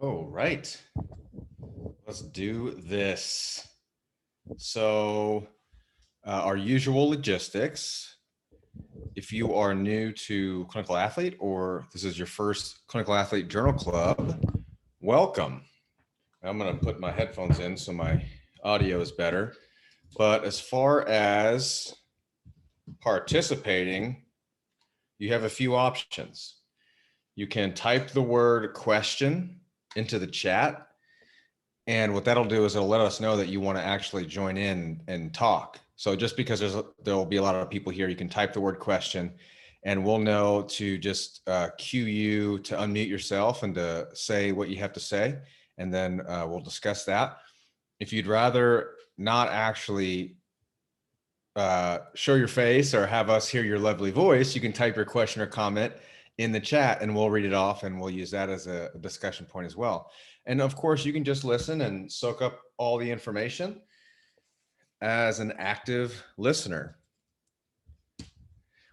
Oh, right. Let's do this. So, our usual logistics. If you are new to Clinical Athlete or this is your first Clinical Athlete Journal Club, welcome. I'm going to put my headphones in so my audio is better. But as far as participating, you have a few options. You can type the word question into the chat. And what that'll do is it'll let us know that you want to actually join in and talk. So just because there'll be a lot of people here, you can type the word question and we'll know to just cue you to unmute yourself and to say what you have to say. And then we'll discuss that. If you'd rather not actually show your face or have us hear your lovely voice, you can type your question or comment in the chat and we'll read it off and we'll use that as a discussion point as well. And of course, you can just listen and soak up all the information as an active listener.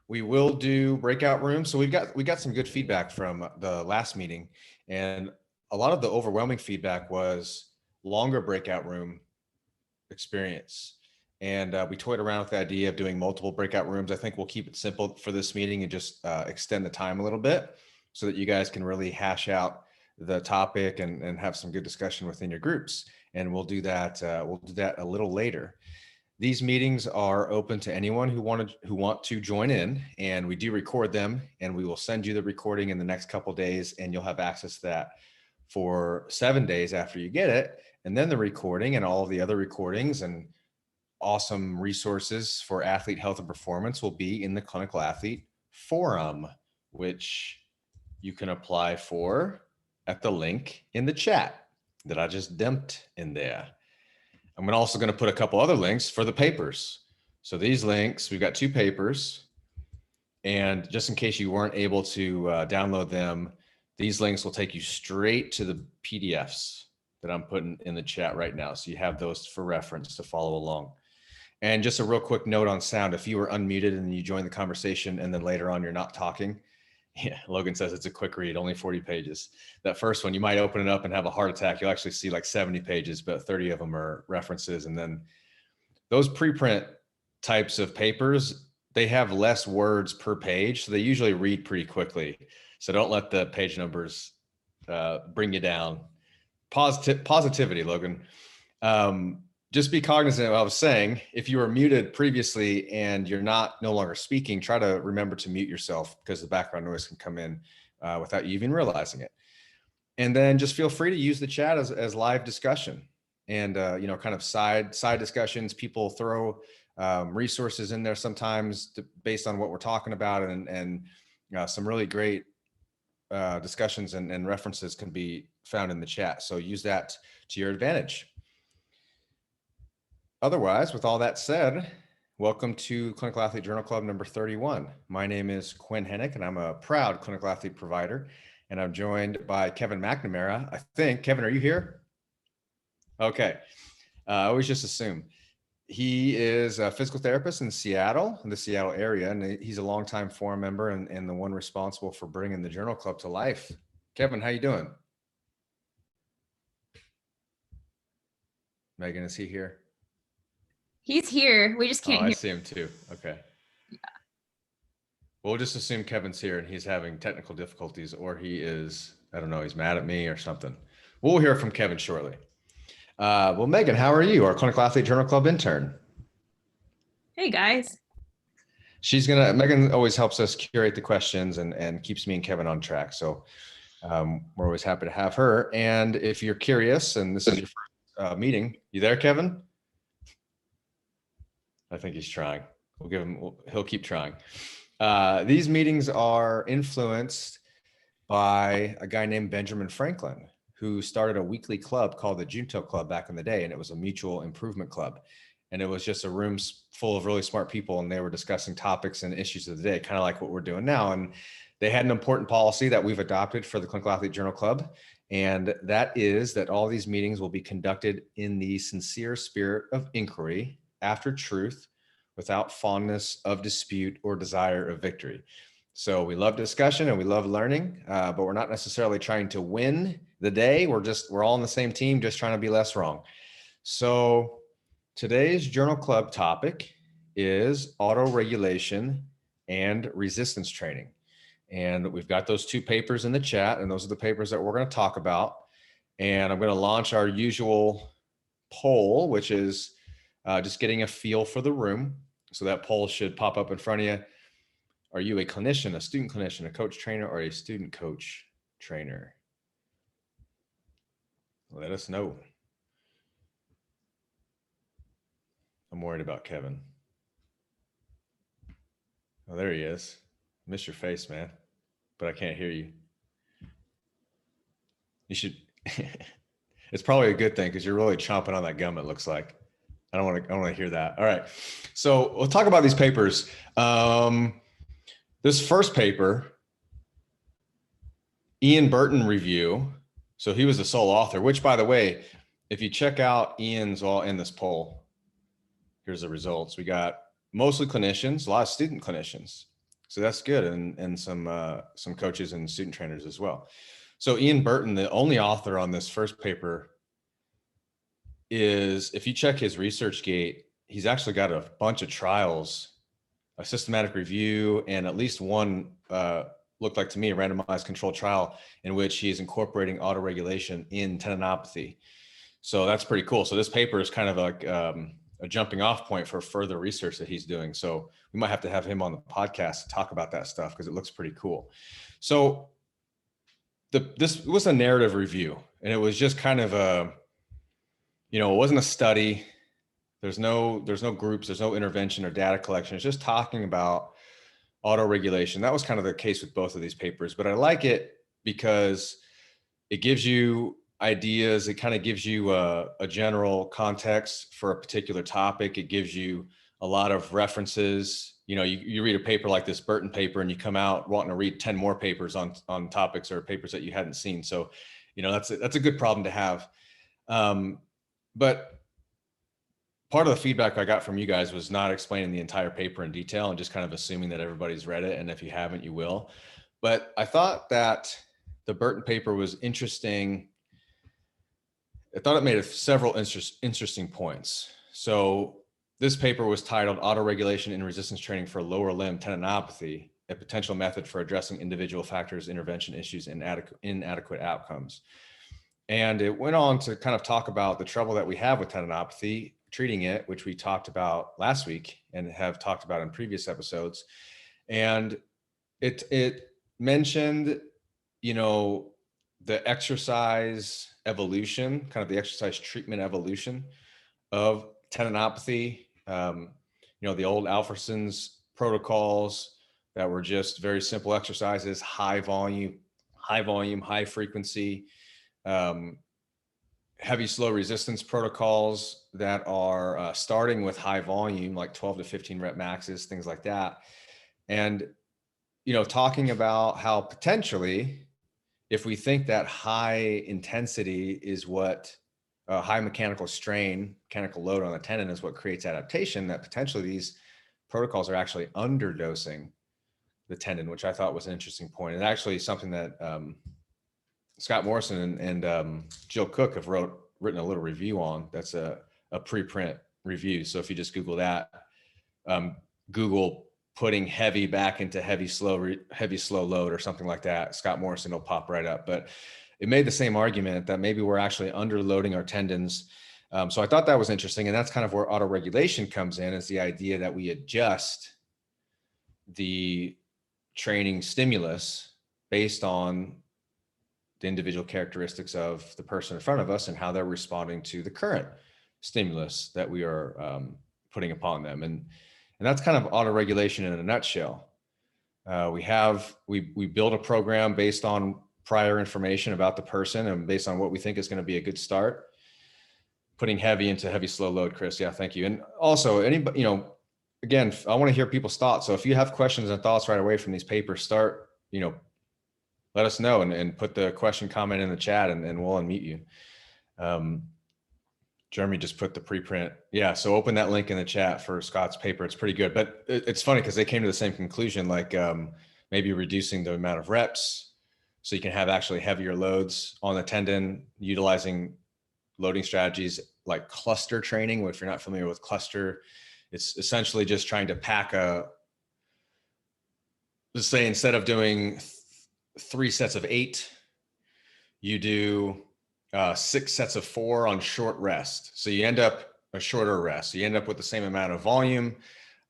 We will do breakout rooms. So we got some good feedback from the last meeting, and a lot of the overwhelming feedback was longer breakout room experience. And we toyed around with the idea of doing multiple breakout rooms. I think we'll keep it simple for this meeting and just extend the time a little bit so that you guys can really hash out the topic and have some good discussion within your groups. And we'll do that a little later. These meetings are open to anyone who want to join in, and we do record them, and we will send you the recording in the next couple of days, and you'll have access to that for 7 days after you get it. And then the recording and all of the other recordings and awesome resources for athlete health and performance will be in the Clinical Athlete Forum, which you can apply for at the link in the chat that I just dumped in there. I'm also going to put a couple other links for the papers. So these links, we've got 2 papers, and just in case you weren't able to download them, these links will take you straight to the PDFs that I'm putting in the chat right now. So you have those for reference to follow along. And just a real quick note on sound, if you were unmuted and you join the conversation and then later on you're not talking, yeah, Logan says it's a quick read, only 40 pages. That first one, you might open it up and have a heart attack. You'll actually see like 70 pages, but 30 of them are references. And then those preprint types of papers, they have less words per page. So they usually read pretty quickly. So don't let the page numbers bring you down. Positivity, Logan. Just be cognizant of what I was saying. If you were muted previously and you're no longer speaking, try to remember to mute yourself because the background noise can come in without you even realizing it. And then just feel free to use the chat as live discussion and kind of side discussions. People throw resources in there sometimes based on what we're talking about, and some really great discussions and references can be found in the chat. So use that to your advantage. Otherwise, with all that said, welcome to Clinical Athlete Journal Club number 31. My name is Quinn Hennick, and I'm a proud clinical athlete provider. And I'm joined by Kevin McNamara. I think, Kevin, are you here? Okay. I always just assume. He is a physical therapist in Seattle, in the Seattle area, and he's a longtime forum member and the one responsible for bringing the Journal Club to life. Kevin, how you doing? Megan, is he here? He's here. We just can't hear. I see him too. Okay. Yeah. We'll just assume Kevin's here and he's having technical difficulties, or he is, I don't know, he's mad at me or something. We'll hear from Kevin shortly. Well, Megan, how are you? Our Clinical Athlete Journal Club intern. Hey guys. Megan always helps us curate the questions and keeps me and Kevin on track. So we're always happy to have her. And if you're curious, and this is your first meeting, you there, Kevin? I think he's trying. He'll keep trying. These meetings are influenced by a guy named Benjamin Franklin, who started a weekly club called the Junto Club back in the day. And it was a mutual improvement club. And it was just a room full of really smart people. And they were discussing topics and issues of the day, kind of like what we're doing now. And they had an important policy that we've adopted for the Clinical Athlete Journal Club. And that is that all these meetings will be conducted in the sincere spirit of inquiry after truth, without fondness of dispute or desire of victory. So we love discussion and we love learning, but we're not necessarily trying to win the day. We're all on the same team, just trying to be less wrong. So today's journal club topic is autoregulation and resistance training. And we've got those two papers in the chat, and those are the papers that we're going to talk about. And I'm going to launch our usual poll, which is just getting a feel for the room. So that poll should pop up in front of you. Are you a clinician, a student clinician, a coach trainer, or a student coach trainer? Let us know. I'm worried about Kevin. Oh, there he is. Miss your face, man, but I can't hear you. You should, it's probably a good thing because you're really chomping on that gum, it looks like. I don't want to hear that. All right. So we'll talk about these papers. This first paper, Ian Burton review. So he was the sole author, which, by the way, if you check out Ian's all in this poll, here's the results. We got mostly clinicians, a lot of student clinicians. So that's good. And some coaches and student trainers as well. So Ian Burton, the only author on this first paper, is, if you check his ResearchGate, he's actually got a bunch of trials, a systematic review, and at least one looked like to me a randomized controlled trial in which he's incorporating autoregulation in tendinopathy. So that's pretty cool. So this paper is kind of like a jumping off point for further research that he's doing. So we might have to have him on the podcast to talk about that stuff because it looks pretty cool. So this was a narrative review, and it was just kind of a, it wasn't a study. There's no groups, there's no intervention or data collection. It's just talking about autoregulation. That was kind of the case with both of these papers, but I like it because it gives you ideas. It kind of gives you a general context for a particular topic. It gives you a lot of references. You read a paper like this Burton paper and you come out wanting to read 10 more papers on topics or papers that you hadn't seen. So, that's a good problem to have. But part of the feedback I got from you guys was not explaining the entire paper in detail and just kind of assuming that everybody's read it. And if you haven't, you will. But I thought that the Burton paper was interesting. I thought it made several interesting points. So this paper was titled Autoregulation and Resistance Training for Lower Limb Tendinopathy, a potential method for addressing individual factors, intervention issues, and inadequate outcomes. And it went on to kind of talk about the trouble that we have with tendinopathy, treating it, which we talked about last week and have talked about in previous episodes. And it mentioned, the exercise evolution, kind of the exercise treatment evolution of tendinopathy. The old Alferson's protocols that were just very simple exercises, high volume, high frequency, heavy, slow resistance protocols that are starting with high volume, like 12 to 15 rep maxes, things like that. And, talking about how potentially, if we think that high intensity is what high mechanical strain, mechanical load on the tendon is what creates adaptation, that potentially these protocols are actually underdosing the tendon, which I thought was an interesting point. And actually something that Scott Morrison and Jill Cook have written a little review on. That's a preprint review. So if you just Google that, Google putting heavy back into heavy slow load or something like that, Scott Morrison will pop right up. But it made the same argument that maybe we're actually underloading our tendons. So I thought that was interesting. And that's kind of where autoregulation comes in, is the idea that we adjust the training stimulus based on the individual characteristics of the person in front of us and how they're responding to the current stimulus that we are putting upon them. And that's kind of autoregulation in a nutshell. We build a program based on prior information about the person and based on what we think is going to be a good start. Putting heavy into heavy, slow load, Chris. Yeah, thank you. And also anybody, again, I want to hear people's thoughts. So if you have questions and thoughts right away from these papers, start, let us know and put the question comment in the chat and we'll unmute you. Jeremy just put the preprint. Yeah. So open that link in the chat for Scott's paper. It's pretty good, but it's funny because they came to the same conclusion, like maybe reducing the amount of reps So you can have actually heavier loads on the tendon utilizing loading strategies like cluster training. If you're not familiar with cluster, it's essentially just trying to pack let's say instead of doing 3 sets of 8, you do 6 sets of 4 on short rest. So you end up a shorter rest. So you end up with the same amount of volume,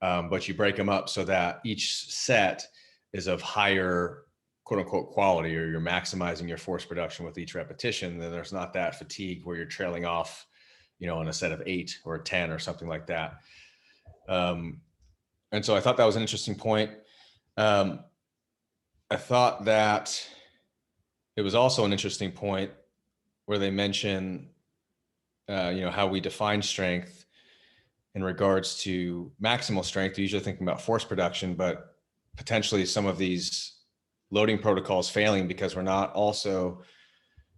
but you break them up so that each set is of higher quote unquote quality, or you're maximizing your force production with each repetition. Then there's not that fatigue where you're trailing off, in a set of 8 or 10 or something like that. And so I thought that was an interesting point. I thought that it was also an interesting point where they mention, how we define strength in regards to maximal strength. We're usually thinking about force production, but potentially some of these loading protocols failing because we're not also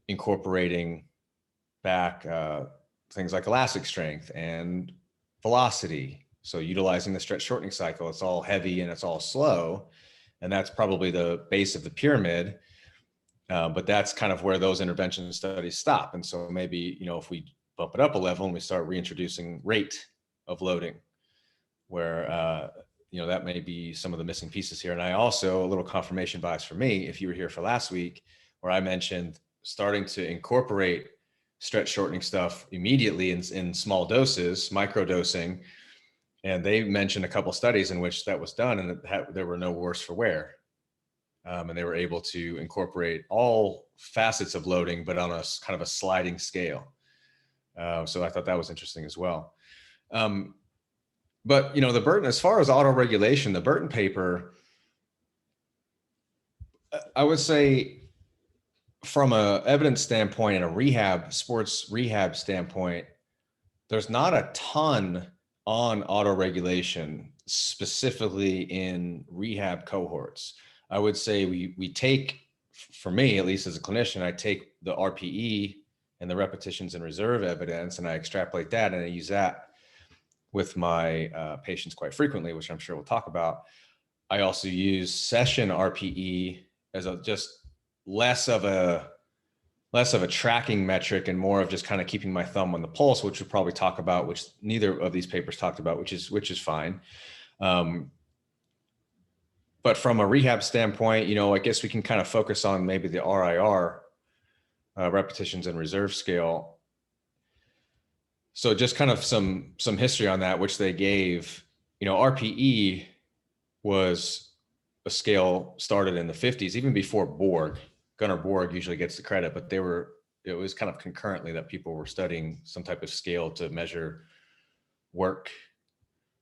incorporating back things like elastic strength and velocity. So utilizing the stretch shortening cycle, it's all heavy and it's all slow. And that's probably the base of the pyramid. But that's kind of where those intervention studies stop. And so maybe, if we bump it up a level and we start reintroducing rate of loading, where, that may be some of the missing pieces here. And I also, a little confirmation bias for me, if you were here for last week, where I mentioned starting to incorporate stretch shortening stuff immediately in small doses, micro dosing. And they mentioned a couple studies in which that was done, and there were no worse for wear. And they were able to incorporate all facets of loading, but on a kind of a sliding scale. So I thought that was interesting as well. But, the Burton, as far as autoregulation, the Burton paper, I would say from a evidence standpoint and a sports rehab standpoint, there's not a ton on autoregulation specifically in rehab cohorts. I would say we take, for me, at least as a clinician, I take the RPE and the repetitions and reserve evidence, and I extrapolate that, and I use that with my patients quite frequently, which I'm sure we'll talk about. I also use session RPE as just less of a tracking metric and more of just kind of keeping my thumb on the pulse, which we'll probably talk about, which neither of these papers talked about, which is fine. But from a rehab standpoint, I guess we can kind of focus on maybe the RIR, repetitions and reserve scale. So just kind of some history on that, which they gave. RPE was a scale started in the 50s, even before Borg. Gunnar Borg usually gets the credit, but it was kind of concurrently that people were studying some type of scale to measure work.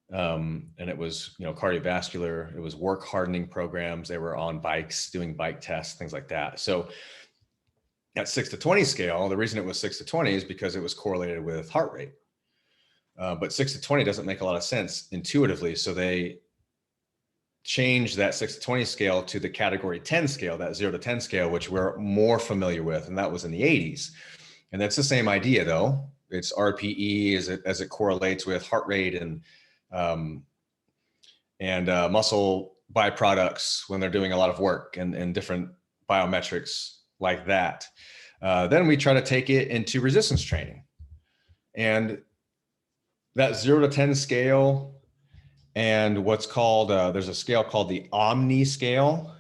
And it was, cardiovascular, it was work hardening programs. They were on bikes, doing bike tests, things like that. So that 6 to 20 scale, the reason it was 6 to 20 is because it was correlated with heart rate. But 6 to 20 doesn't make a lot of sense intuitively. So they changed that 6 to 20 scale to the category 10 scale, that 0 to 10 scale, which we're more familiar with. And that was in the 80s. And that's the same idea though. It's RPE as it correlates with heart rate and muscle byproducts when they're doing a lot of work and different biometrics like that. Then we try to take it into resistance training. And that 0 to 10 scale and what's called, there's a scale called the Omni scale.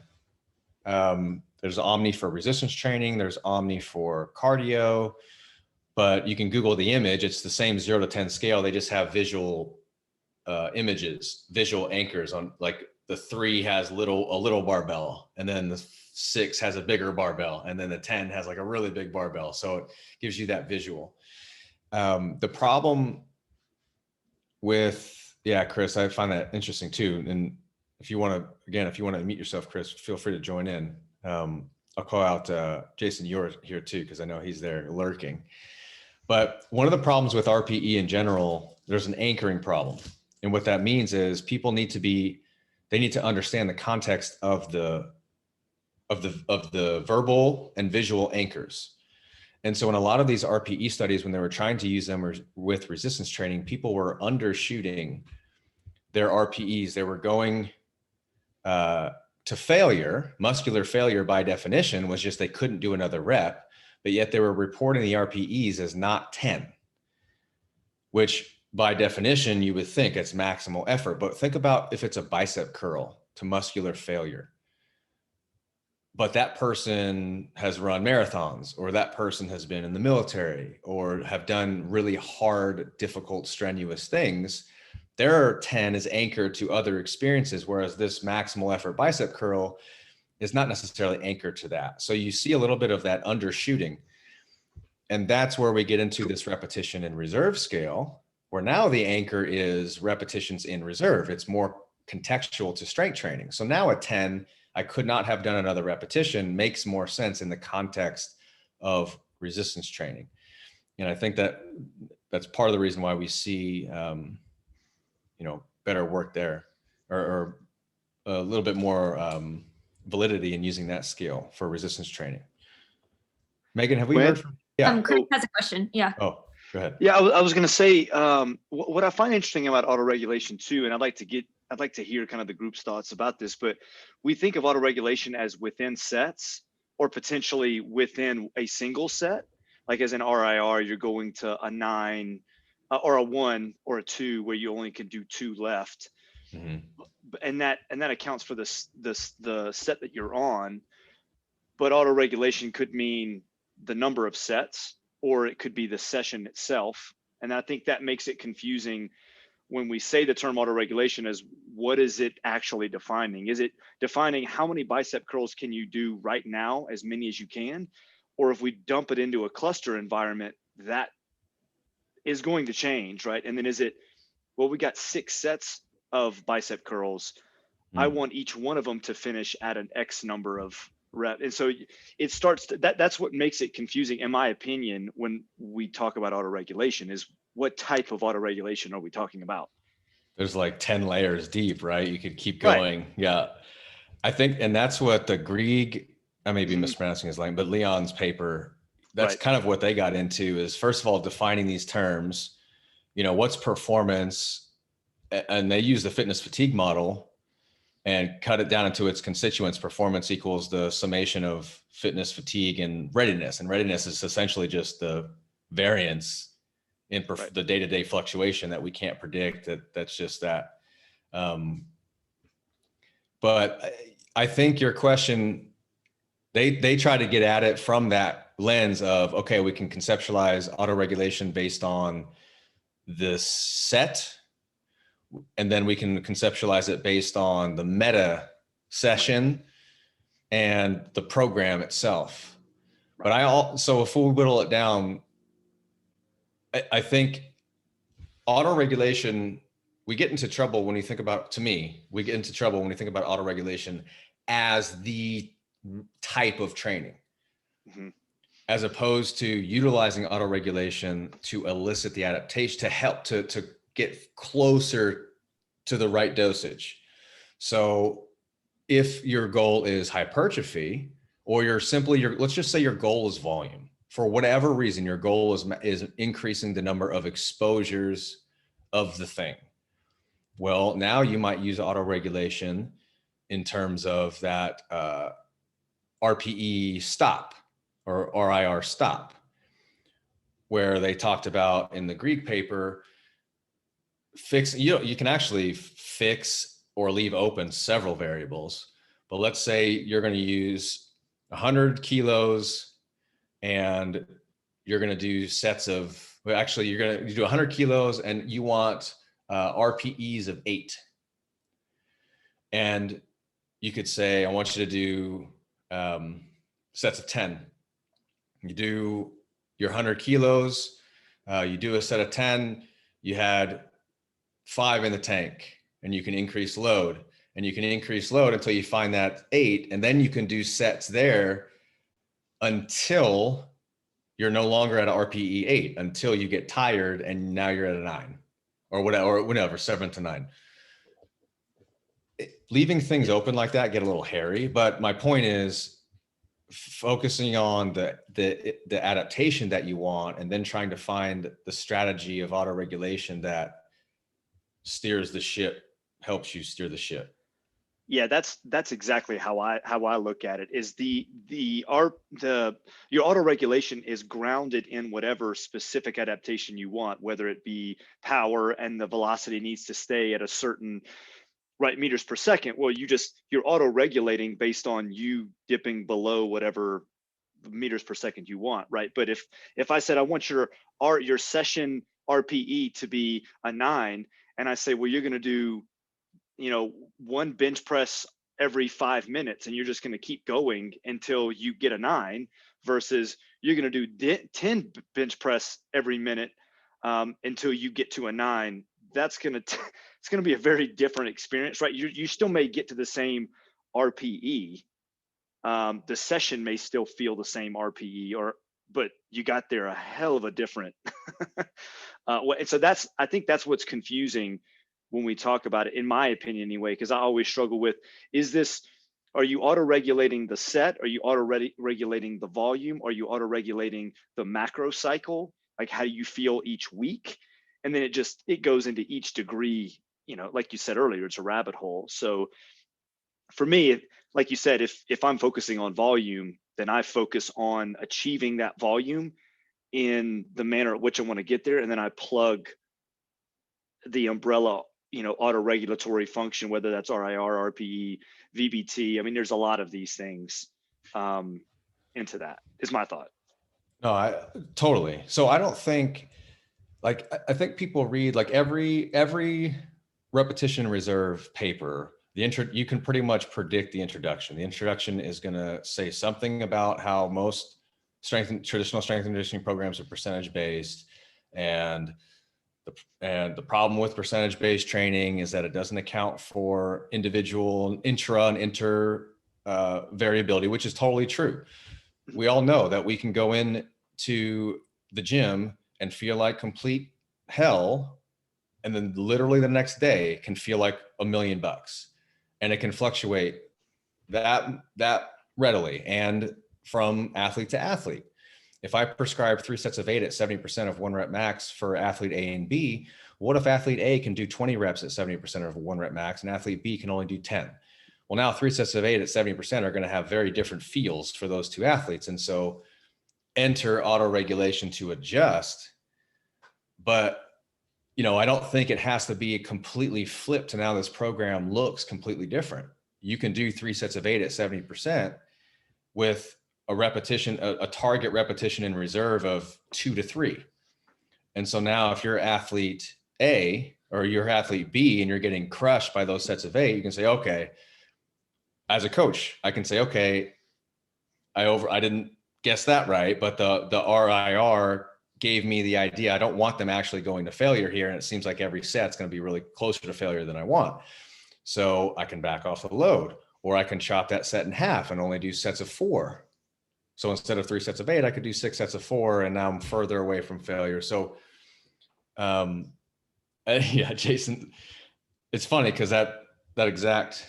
There's Omni for resistance training. There's Omni for cardio, but you can Google the image. It's the same 0 to 10 scale. They just have visual images, visual anchors on, like the 3 has a little barbell, and then the 6 has a bigger barbell, and then the 10 has like a really big barbell. So it gives you that visual. The problem with, yeah, Chris, I find that interesting too. And if you want to meet yourself, Chris, feel free to join in. I'll call out Jason, you're here too, because I know he's there lurking. But one of the problems with RPE in general, there's an anchoring problem. And what that means is people need to understand the context of the verbal and visual anchors. And so in a lot of these RPE studies, when they were trying to use them with resistance training, people were undershooting their RPEs. They were going to to failure. Muscular failure by definition was just they couldn't do another rep, but yet they were reporting the RPEs as not 10, which by definition you would think it's maximal effort. But think about if it's a bicep curl to muscular failure, but that person has run marathons, or that person has been in the military, or have done really hard, difficult, strenuous things. Their 10 is anchored to other experiences, whereas this maximal effort bicep curl is not necessarily anchored to that. So you see a little bit of that undershooting. And that's where we get into this repetition in reserve scale, where now the anchor is repetitions in reserve. It's more contextual to strength training. So now at 10, I could not have done another repetition makes more sense in the context of resistance training. And I think that that's part of the reason why we see, better work there, or a little bit more validity in using that scale for resistance training. Megan, have we heard from? Yeah. Chris has a question. Yeah. Oh, go ahead. Yeah, I was going to say what I find interesting about autoregulation too, and I'd like to hear kind of the group's thoughts about this. But we think of autoregulation as within sets, or potentially within a single set, like as in RIR, you're going to a 9 or a 1 or a 2 where you only can do 2 left, and that accounts for the set that you're on. But autoregulation could mean the number of sets, or it could be the session itself. And I think that makes it confusing when we say the term autoregulation. As what is it actually defining? Is it defining how many bicep curls can you do right now, as many as you can? Or if we dump it into a cluster environment, that is going to change, right? And then is it, well, we got 6 sets of bicep curls. I want each one of them to finish at an X number of rep. And so it starts to, that's what makes it confusing, in my opinion, when we talk about autoregulation, is what type of autoregulation are we talking about? There's like 10 layers deep, right? You could keep going. Right. Yeah. I think, and that's what the Grieg, I may be mispronouncing his name, but Leon's paper, that's kind of what they got into, is first of all, defining these terms, what's performance, and they use the fitness fatigue model and cut it down into its constituents. Performance equals the summation of fitness, fatigue, and readiness. And readiness is essentially just the variance in the day-to-day fluctuation that we can't predict. That's just that. But I think your question, they try to get at it from that lens of, okay, we can conceptualize autoregulation based on this set, and then we can conceptualize it based on the meta session and the program itself. But so if we whittle it down, I think autoregulation, we get into trouble when you think about, to me, we get into trouble when we think about autoregulation as the type of training, as opposed to utilizing autoregulation to elicit the adaptation, to help to get closer to the right dosage. So if your goal is hypertrophy, or let's just say your goal is volume, for whatever reason, your goal is increasing the number of exposures of the thing. Well, now you might use autoregulation in terms of that RPE stop, or RIR stop, where they talked about in the Greek paper, you can actually fix or leave open several variables. But let's say you're going to use 100 kilos and you're going to do sets of, you're going to do 100 kilos and you want RPEs of 8. And you could say, I want you to do sets of 10. You do your 100 kilos, you do a set of 10, you had 5 in the tank, and you can increase load, and you can increase load until you find that 8. And then you can do sets there until you're no longer at an RPE 8, until you get tired and now you're at a 9 or whatever, 7 to 9. Leaving things open like that get a little hairy, but my point is focusing on the adaptation that you want, and then trying to find the strategy of autoregulation that steers the ship, helps you steer the ship. Yeah, that's exactly how I look at it. Is your auto regulation is grounded in whatever specific adaptation you want, whether it be power and the velocity needs to stay at a certain meters per second. Well, you're auto regulating based on you dipping below whatever meters per second you want, right? But if I said I want your session RPE to be a 9, and I say, well, you're going to do one bench press every 5 minutes, and you're just going to keep going until you get a 9, versus you're going to do 10 bench press every minute until you get to a 9. That's going to it's going to be a very different experience, right? You still may get to the same RPE. The session may still feel the same RPE, but you got there a hell of a different. And so I think that's what's confusing when we talk about it, in my opinion anyway, because I always struggle with, are you auto-regulating the set? Are you auto-regulating the volume? Are you auto-regulating the macro cycle? Like, how do you feel each week? And then it goes into each degree, like you said earlier, it's a rabbit hole. So for me, like you said, if I'm focusing on volume, then I focus on achieving that volume in the manner at which I want to get there. And then I plug the umbrella, auto-regulatory function, whether that's RIR, RPE, VBT. I mean, there's a lot of these things into that, is my thought. No, I totally. So I don't think, I think people read like every repetition reserve paper, you can pretty much predict the introduction. The introduction is going to say something about how most traditional strength and conditioning programs are percentage based, and the problem with percentage-based training is that it doesn't account for individual intra and inter variability, which is totally true. We all know that we can go in to the gym and feel like complete hell, and then literally the next day can feel like $1 million, and it can fluctuate that readily and from athlete to athlete. If I prescribe 3 sets of 8 at 70% of 1 rep max for athlete A and B, what if athlete A can do 20 reps at 70% of 1 rep max and athlete B can only do 10? Well, now 3 sets of 8 at 70% are going to have very different feels for those two athletes. And so enter auto-regulation to adjust. But, I don't think it has to be completely flipped to now this program looks completely different. You can do 3 sets of 8 at 70% with a target repetition in reserve of 2 to 3. And so now if you're athlete A or you're athlete B and you're getting crushed by those sets of 8, you can say, okay, as a coach, I can say, okay, I didn't guess that right, but the RIR gave me the idea. I don't want them actually going to failure here. And it seems like every set's going to be really closer to failure than I want. So I can back off the load, or I can chop that set in half and only do sets of 4. So instead of 3 sets of 8, I could do 6 sets of 4, and now I'm further away from failure. So, yeah, Jason, it's funny because that exact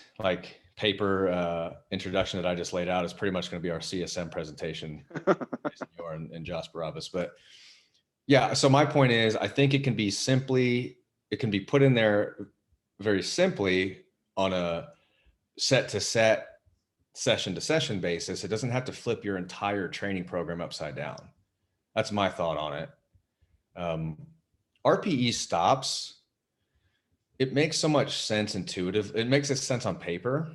paper introduction that I just laid out is pretty much going to be our CSM presentation, and Josh Barabas. But yeah, so my point is, I think it can be put in there very simply on a set to set, session to session basis. It doesn't have to flip your entire training program upside down. That's my thought on it. RPE stops. It makes so much sense intuitive. It makes sense on paper,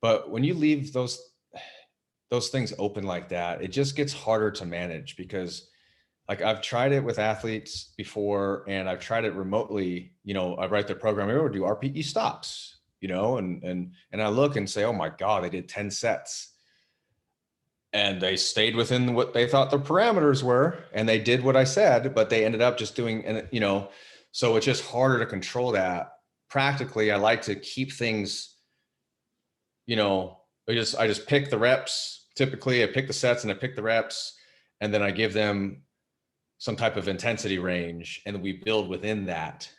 but when you leave those things open like that, it just gets harder to manage, because I've tried it with athletes before, and I've tried it remotely. I write their program, I would do RPE stops, and I look and say, oh my God, they did 10 sets and they stayed within what they thought the parameters were. And they did what I said, but they ended up just doing, so it's just harder to control that. Practically, I like to keep things, I just pick the reps. Typically I pick the sets and I pick the reps, and then I give them some type of intensity range, and we build within that,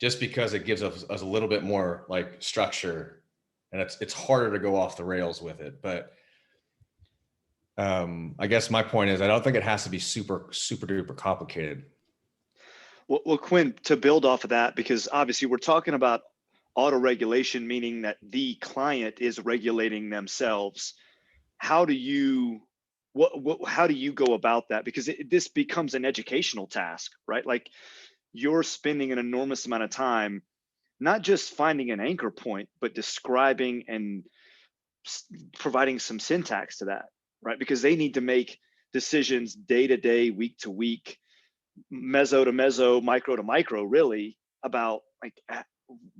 just because it gives us a little bit more structure, and it's harder to go off the rails with it. But I guess my point is, I don't think it has to be super, super duper complicated. Well, Quinn, to build off of that, because obviously we're talking about autoregulation, meaning that the client is regulating themselves. How do you how do you go about that? Because this becomes an educational task, right? Like, you're spending an enormous amount of time not just finding an anchor point, but describing and providing some syntax to that, right? Because they need to make decisions day to day, week to week, meso to meso, micro to micro, really, about like,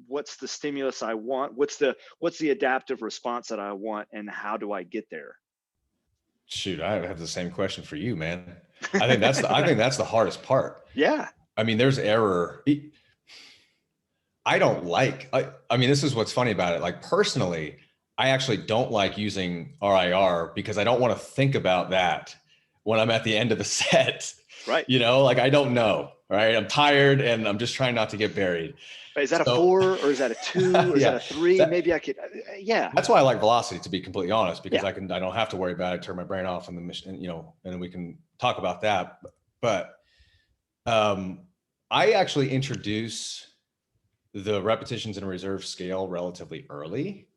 what's the stimulus I want, what's the adaptive response that I want, and how do I get there? Shoot, I have the same question for you, man. I think that's the hardest part. Yeah. I mean, there's error. I don't like, I mean, this is what's funny about it. Like, personally, I actually don't like using RIR because I don't want to think about that when I'm at the end of the set. Right. You know, like, I don't know, right? I'm tired and I'm just trying not to get buried. Is that a 4 or is that a 2 or is that a 3? Maybe I could, yeah. That's why I like velocity, to be completely honest, because Yeah. I don't have to worry about it, turn my brain off and the mission, you know, and we can talk about that. But I actually introduce the repetitions in a reserve scale relatively early,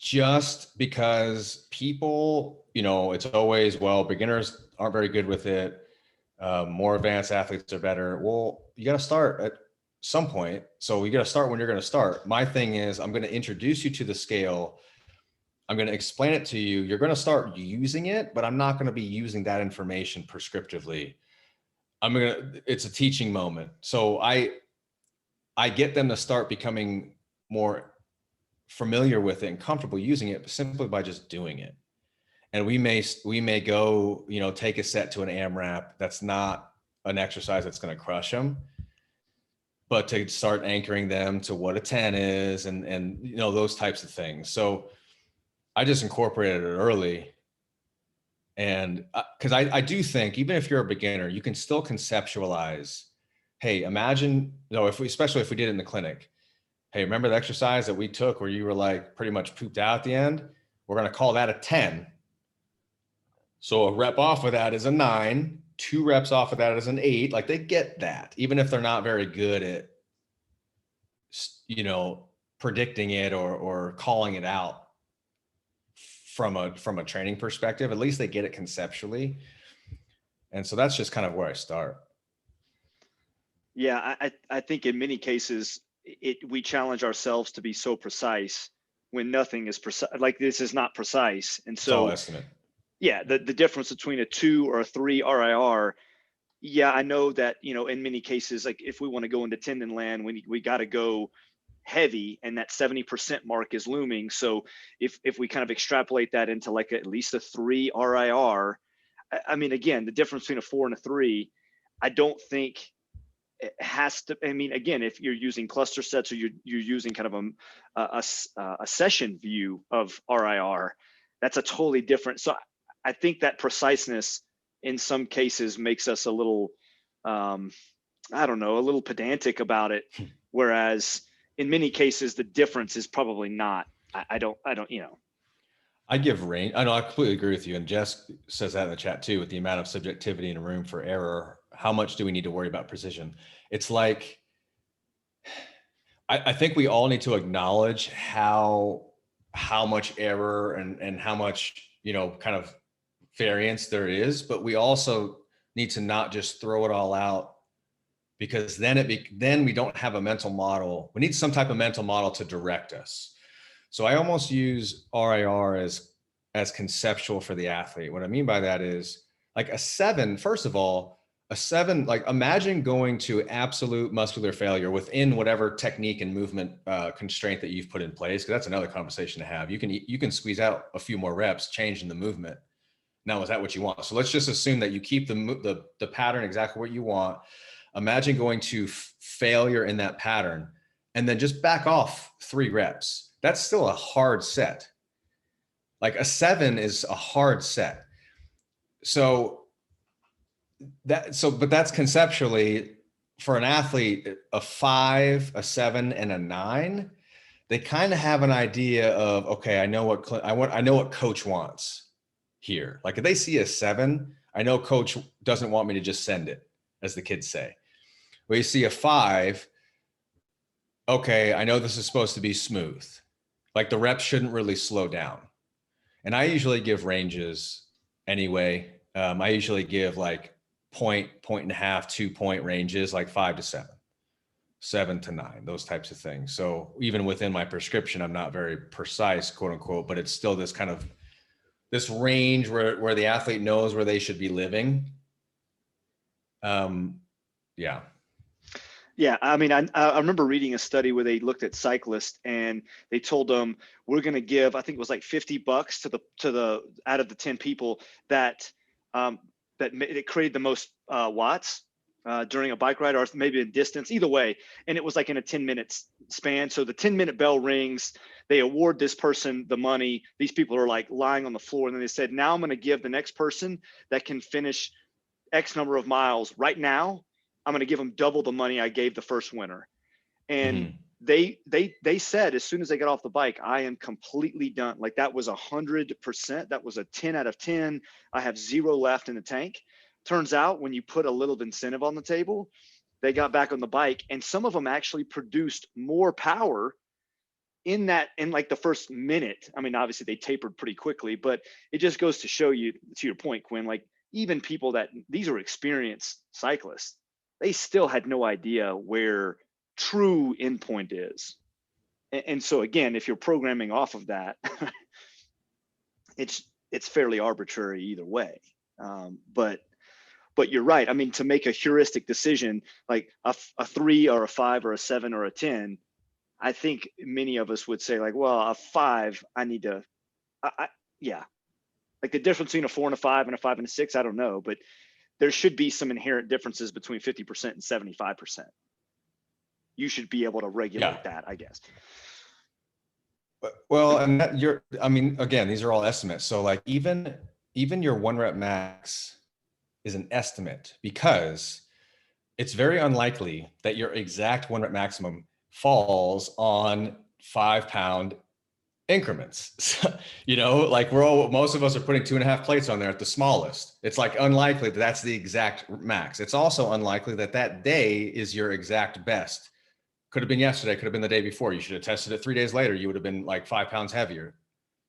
just because people, you know, it's always, well, beginners aren't very good with it. More advanced athletes are better. Well, you got to start at some point. So you got to start when you're going to start. My thing is, I'm going to introduce you to the scale. I'm going to explain it to you. You're going to start using it, but I'm not going to be using that information prescriptively. It's a teaching moment. So I get them to start becoming more familiar with it and comfortable using it simply by just doing it. And we may go, you know, take a set to an AMRAP. That's not an exercise that's going to crush them, but to start anchoring them to what a 10 is and, you know, those types of things. So I just incorporated it early. And because I do think, even if you're a beginner, you can still conceptualize, hey, imagine, you know, especially if we did it in the clinic, hey, remember the exercise that we took where you were like pretty much pooped out at the end? We're going to call that a 10. So a rep off of that is a 9, 2 reps off of that is an 8. Like, they get that, even if they're not very good at, you know, predicting it or calling it out from a training perspective. At least they get it conceptually. And so that's just kind of where I start. Yeah, I think in many cases we challenge ourselves to be so precise when nothing is precise. Like, this is not precise, and so it's all estimate. Yeah, the difference between a 2 or a 3 RIR. Yeah, I know that, you know, in many cases, like, if we want to go into tendon land, we got to go heavy, and that 70% mark is looming. So if we kind of extrapolate that into like at least a 3 RIR, I mean, again, the difference between a 4 and a 3, I don't think it has to. I mean, again, if you're using cluster sets or you're using kind of a session view of RIR, that's a totally different. So I think that preciseness in some cases makes us a little, I don't know, a little pedantic about it. Whereas in many cases, the difference is probably not. I don't, you know. I give range. I know, I completely agree with you. And Jess says that in the chat too, with the amount of subjectivity and room for error, how much do we need to worry about precision? It's like, I think we all need to acknowledge how much error and how much, you know, kind of variance there is, but we also need to not just throw it all out, because then we don't have a mental model. We need some type of mental model to direct us. So I almost use RIR as conceptual for the athlete. What I mean by that is, like, a 7, first of all, a 7, like, imagine going to absolute muscular failure within whatever technique and movement constraint that you've put in place. Because that's another conversation to have. You can squeeze out a few more reps, changing the movement. Now, is that what you want? So let's just assume that you keep the pattern exactly what you want. Imagine going to failure in that pattern and then just back off 3 reps. That's still a hard set. Like, a 7 is a hard set. But that's conceptually, for an athlete, a 5, a 7, and a 9, they kind of have an idea of, okay, I know what coach wants here. Like, if they see a 7, I know coach doesn't want me to just send it, as the kids say. Well, you see a 5, okay, I know this is supposed to be smooth. Like the reps shouldn't really slow down. And I usually give ranges anyway. I usually give like point and a half, 2 point ranges, like 5 to 7, 7 to 9, those types of things. So even within my prescription, I'm not very precise, quote unquote, but it's still this kind of this range where the athlete knows where they should be living. Yeah. Yeah, I mean, I remember reading a study where they looked at cyclists and they told them we're going to give, I think it was like $50 to the out of the 10 people that it created the most watts during a bike ride, or maybe a distance, either way. And it was like in a 10-minute span. So the 10-minute bell rings, they award this person the money. These people are like lying on the floor, and then they said, now I'm going to give the next person that can finish X number of miles right now, I'm going to give them double the money I gave the first winner. And they said as soon as they got off the bike, I am completely done. Like that was 100%. That was a 10 out of 10. I have 0 left in the tank. Turns out when you put a little incentive on the table, they got back on the bike, and some of them actually produced more power in like the first minute. I mean, obviously they tapered pretty quickly, but it just goes to show you, to your point, Quinn, like even people that these are experienced cyclists, they still had no idea where true endpoint is. And so again, if you're programming off of that, it's fairly arbitrary either way. But you're right. I mean, to make a heuristic decision, like a 3 or a 5 or a 7 or a 10, I think many of us would say like, well, a 5, I need to, yeah. Like the difference between a 4 and a 5 and a 5 and a 6, I don't know, but there should be some inherent differences between 50% and 75%. You should be able to regulate that, I guess. Well, and I mean, again, these are all estimates. So like even your 1 rep max is an estimate, because it's very unlikely that your exact 1 rep maximum falls on 5-pound increments. You know, like most of us are putting 2.5 plates on there at the smallest. It's like unlikely that that's the exact max. It's also unlikely that that day is your exact best. Could have been yesterday, could have been the day before. You should have tested it 3 days later. You would have been like 5 pounds heavier.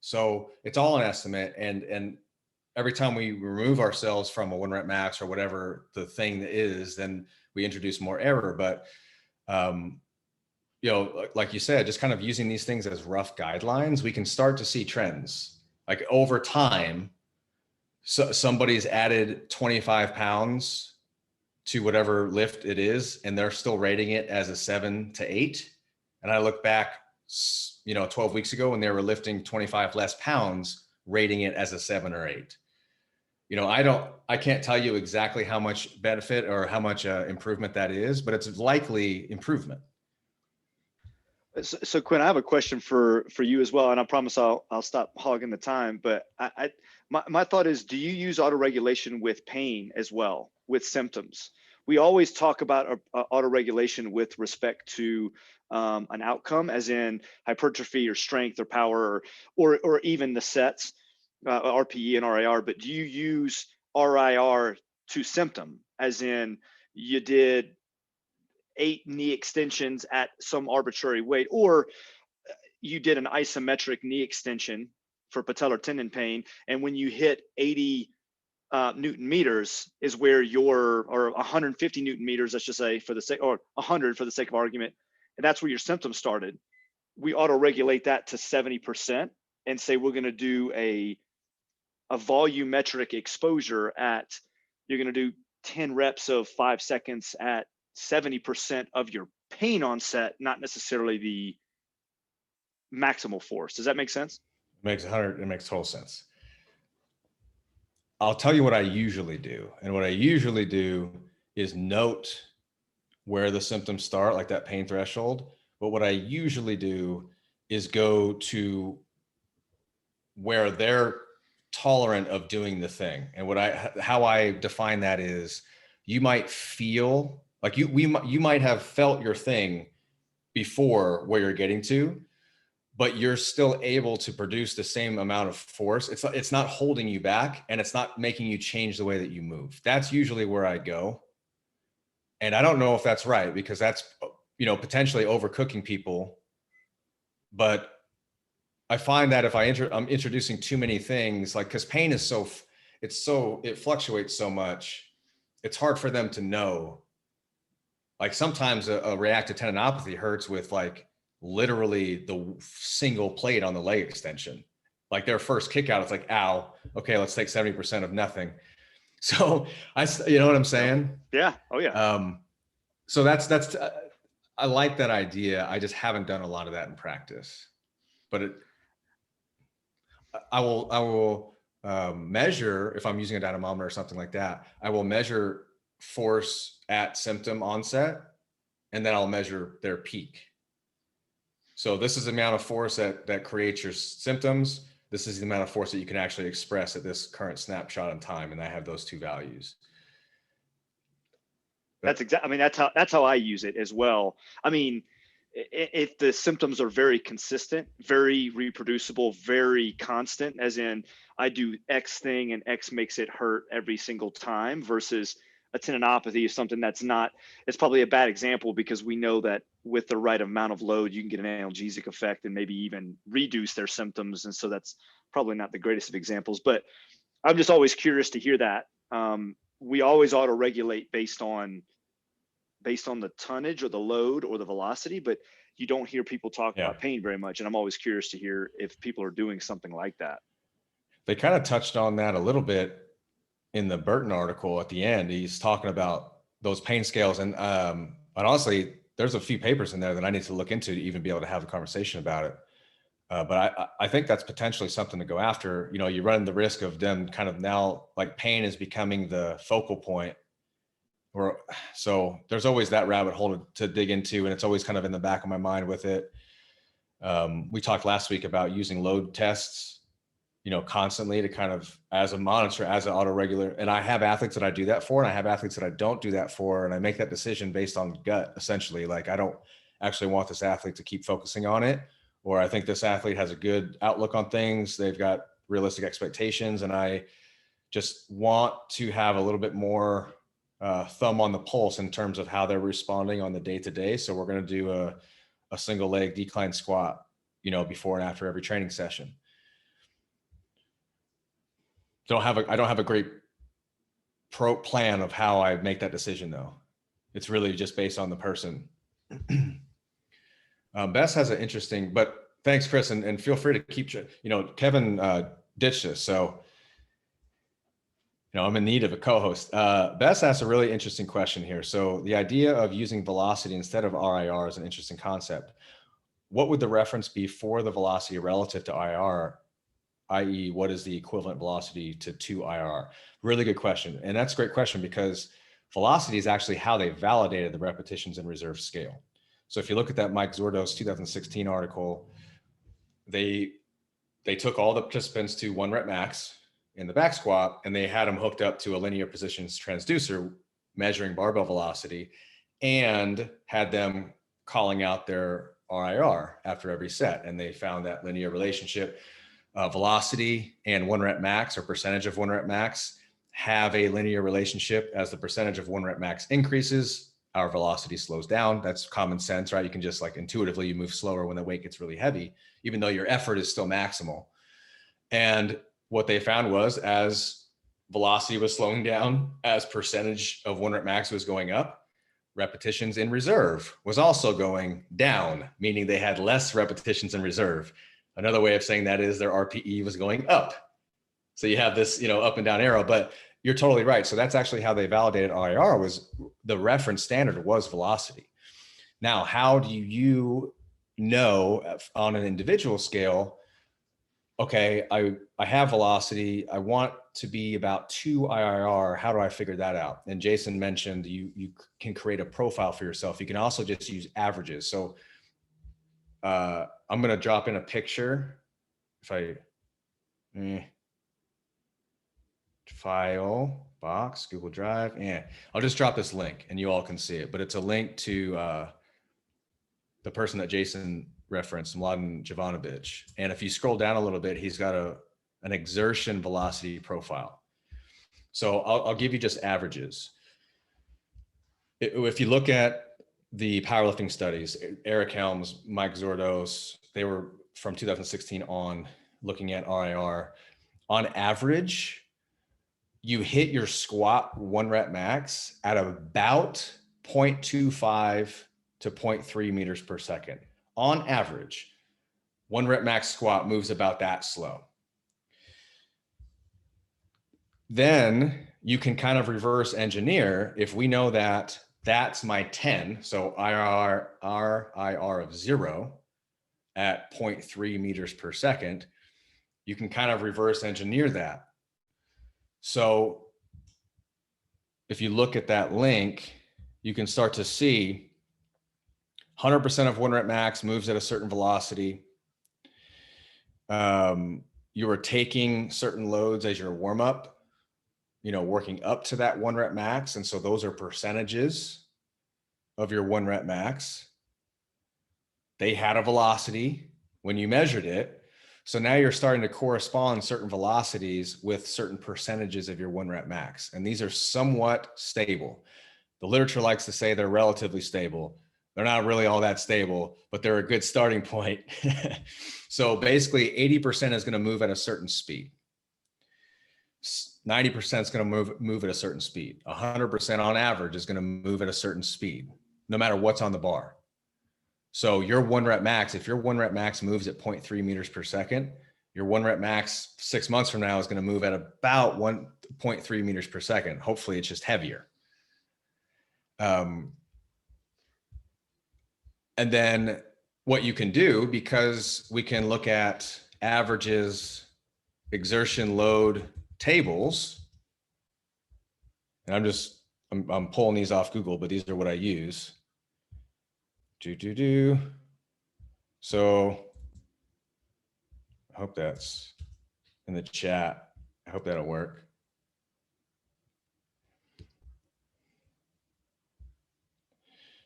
So it's all an estimate. And every time we remove ourselves from a 1 rep max or whatever the thing is, then we introduce more error. But, you know, like you said, just kind of using these things as rough guidelines, we can start to see trends. Like over time, so somebody's added 25 pounds to whatever lift it is, and they're still rating it as a 7 to 8. And I look back, 12 weeks ago when they were lifting 25 less pounds, rating it as a 7 or 8. You know, I can't tell you exactly how much benefit or how much improvement that is, but it's likely improvement. So Quinn, I have a question for you as well, and I promise I'll stop hogging the time. But my thought is, do you use autoregulation with pain as well, with symptoms? We always talk about autoregulation with respect to an outcome, as in hypertrophy or strength or power or even the sets, RPE and RIR. But do you use RIR to symptom, as in you did 8 knee extensions at some arbitrary weight, or you did an isometric knee extension for patellar tendon pain, and when you hit 80 Newton meters is where or 150 Newton meters, let's just say for the sake, or 100 for the sake of argument, and that's where your symptoms started. We auto-regulate that to 70% and say we're going to do a volumetric exposure at, you're going to do 10 reps of 5 seconds at 70% of your pain onset, not necessarily the maximal force. Does that make sense? It makes total sense. I'll tell you what I usually do. And what I usually do is note where the symptoms start, like that pain threshold. But what I usually do is go to where they're tolerant of doing the thing. And how I define that is, you might feel like you might have felt your thing before where you're getting to, but you're still able to produce the same amount of force. It's not holding you back, and it's not making you change the way that you move. That's usually where I go. And I don't know if that's right, because that's potentially overcooking people. But I find that if I'm introducing too many things, like, because pain is it fluctuates so much, it's hard for them to know. Like sometimes a reactive tendinopathy hurts with like literally the single plate on the leg extension. Like their first kick out, it's like, ow, okay, let's take 70% of nothing. So you know what I'm saying? Yeah. Oh yeah. So that's I like that idea. I just haven't done a lot of that in practice, but I will measure, if I'm using a dynamometer or something like that, I will measure force at symptom onset, and then I'll measure their peak. So this is the amount of force that creates your symptoms. This is the amount of force that you can actually express at this current snapshot in time. And I have those two values. That's exactly, I mean, that's how I use it as well. I mean, if the symptoms are very consistent, very reproducible, very constant, as in I do X thing and X makes it hurt every single time, versus a tendinopathy is something that's not, it's probably a bad example because we know that with the right amount of load, you can get an analgesic effect and maybe even reduce their symptoms. And so that's probably not the greatest of examples, but I'm just always curious to hear that. We always auto regulate based on the tonnage or the load or the velocity, but you don't hear people talk about pain very much. And I'm always curious to hear if people are doing something like that. They kind of touched on that a little bit in the Burton article at the end. He's talking about those pain scales. And honestly, there's a few papers in there that I need to look into to even be able to have a conversation about it. But I think that's potentially something to go after. You run the risk of them kind of now, like, pain is becoming the focal point. So there's always that rabbit hole to dig into, and it's always kind of in the back of my mind with it. We talked last week about using load tests, constantly to kind of as a monitor, as an autoregulator. And I have athletes that I do that for, and I have athletes that I don't do that for. And I make that decision based on gut, essentially. Like, I don't actually want this athlete to keep focusing on it, or I think this athlete has a good outlook on things. They've got realistic expectations. And I just want to have a little bit more thumb on the pulse in terms of how they're responding on the day-to-day. So we're going to do a single leg decline squat, before and after every training session. I don't have a great plan of how I make that decision, though. It's really just based on the person. Bess has an interesting, but thanks, Chris, and feel free to keep, Kevin ditched us, so I'm in need of a co-host. Bess asked a really interesting question here. So the idea of using velocity instead of RIR is an interesting concept. What would the reference be for the velocity relative to IR? i.e., what is the equivalent velocity to IR? Really good question. And that's a great question because velocity is actually how they validated the repetitions and reserve scale. So if you look at that Mike Zordo's 2016 article, they took all the participants to 1 rep max in the back squat, and they had them hooked up to a linear positions transducer measuring barbell velocity, and had them calling out their RIR after every set. And they found that linear relationship. Velocity and 1 rep max, or percentage of 1 rep max, have a linear relationship. As the percentage of 1 rep max increases, our velocity slows down. That's common sense, right? You can just, like, intuitively, you move slower when the weight gets really heavy, even though your effort is still maximal. And what they found was, as velocity was slowing down, as percentage of 1 rep max was going up, repetitions in reserve was also going down, meaning they had less repetitions in reserve. Another way of saying that is their RPE was going up. So you have this, up and down arrow, but you're totally right. So that's actually how they validated RIR. Was the reference standard was velocity. Now, how do you know on an individual scale, okay, I have velocity, I want to be about 2 IRR. How do I figure that out? And Jason mentioned you can create a profile for yourself. You can also just use averages. So I'm going to drop in a picture. If I file, box, Google Drive, I'll just drop this link and you all can see it. But it's a link to the person that Jason referenced, Mladen Jovanovic. And if you scroll down a little bit, he's got an exertion velocity profile. So I'll give you just averages. If you look at the powerlifting studies, Eric Helms, Mike Zordos, they were from 2016 on looking at RIR. On average, you hit your squat 1 rep max at about 0.25 to 0.3 meters per second. On average, 1 rep max squat moves about that slow. Then you can kind of reverse engineer. If we know that that's my 10, so RIR of 0 at 0.3 meters per second, you can kind of reverse engineer that. So if you look at that link, you can start to see 100% of 1 rep max moves at a certain velocity. You are taking certain loads as your warm up, working up to that 1 rep max. And so those are percentages of your 1 rep max. They had a velocity when you measured it. So now you're starting to correspond certain velocities with certain percentages of your 1 rep max. And these are somewhat stable. The literature likes to say they're relatively stable. They're not really all that stable, but they're a good starting point. So basically 80% is going to move at a certain speed. 90% is going to move at a certain speed. 100% on average is going to move at a certain speed, no matter what's on the bar. So your 1 rep max, if your 1 rep max moves at 0.3 meters per second, your 1 rep max 6 months from now is going to move at about 1.3 meters per second. Hopefully it's just heavier. And then what you can do, because we can look at averages, exertion load tables, and I'm pulling these off Google, but these are what I use. So I hope that's in the chat. I hope that'll work.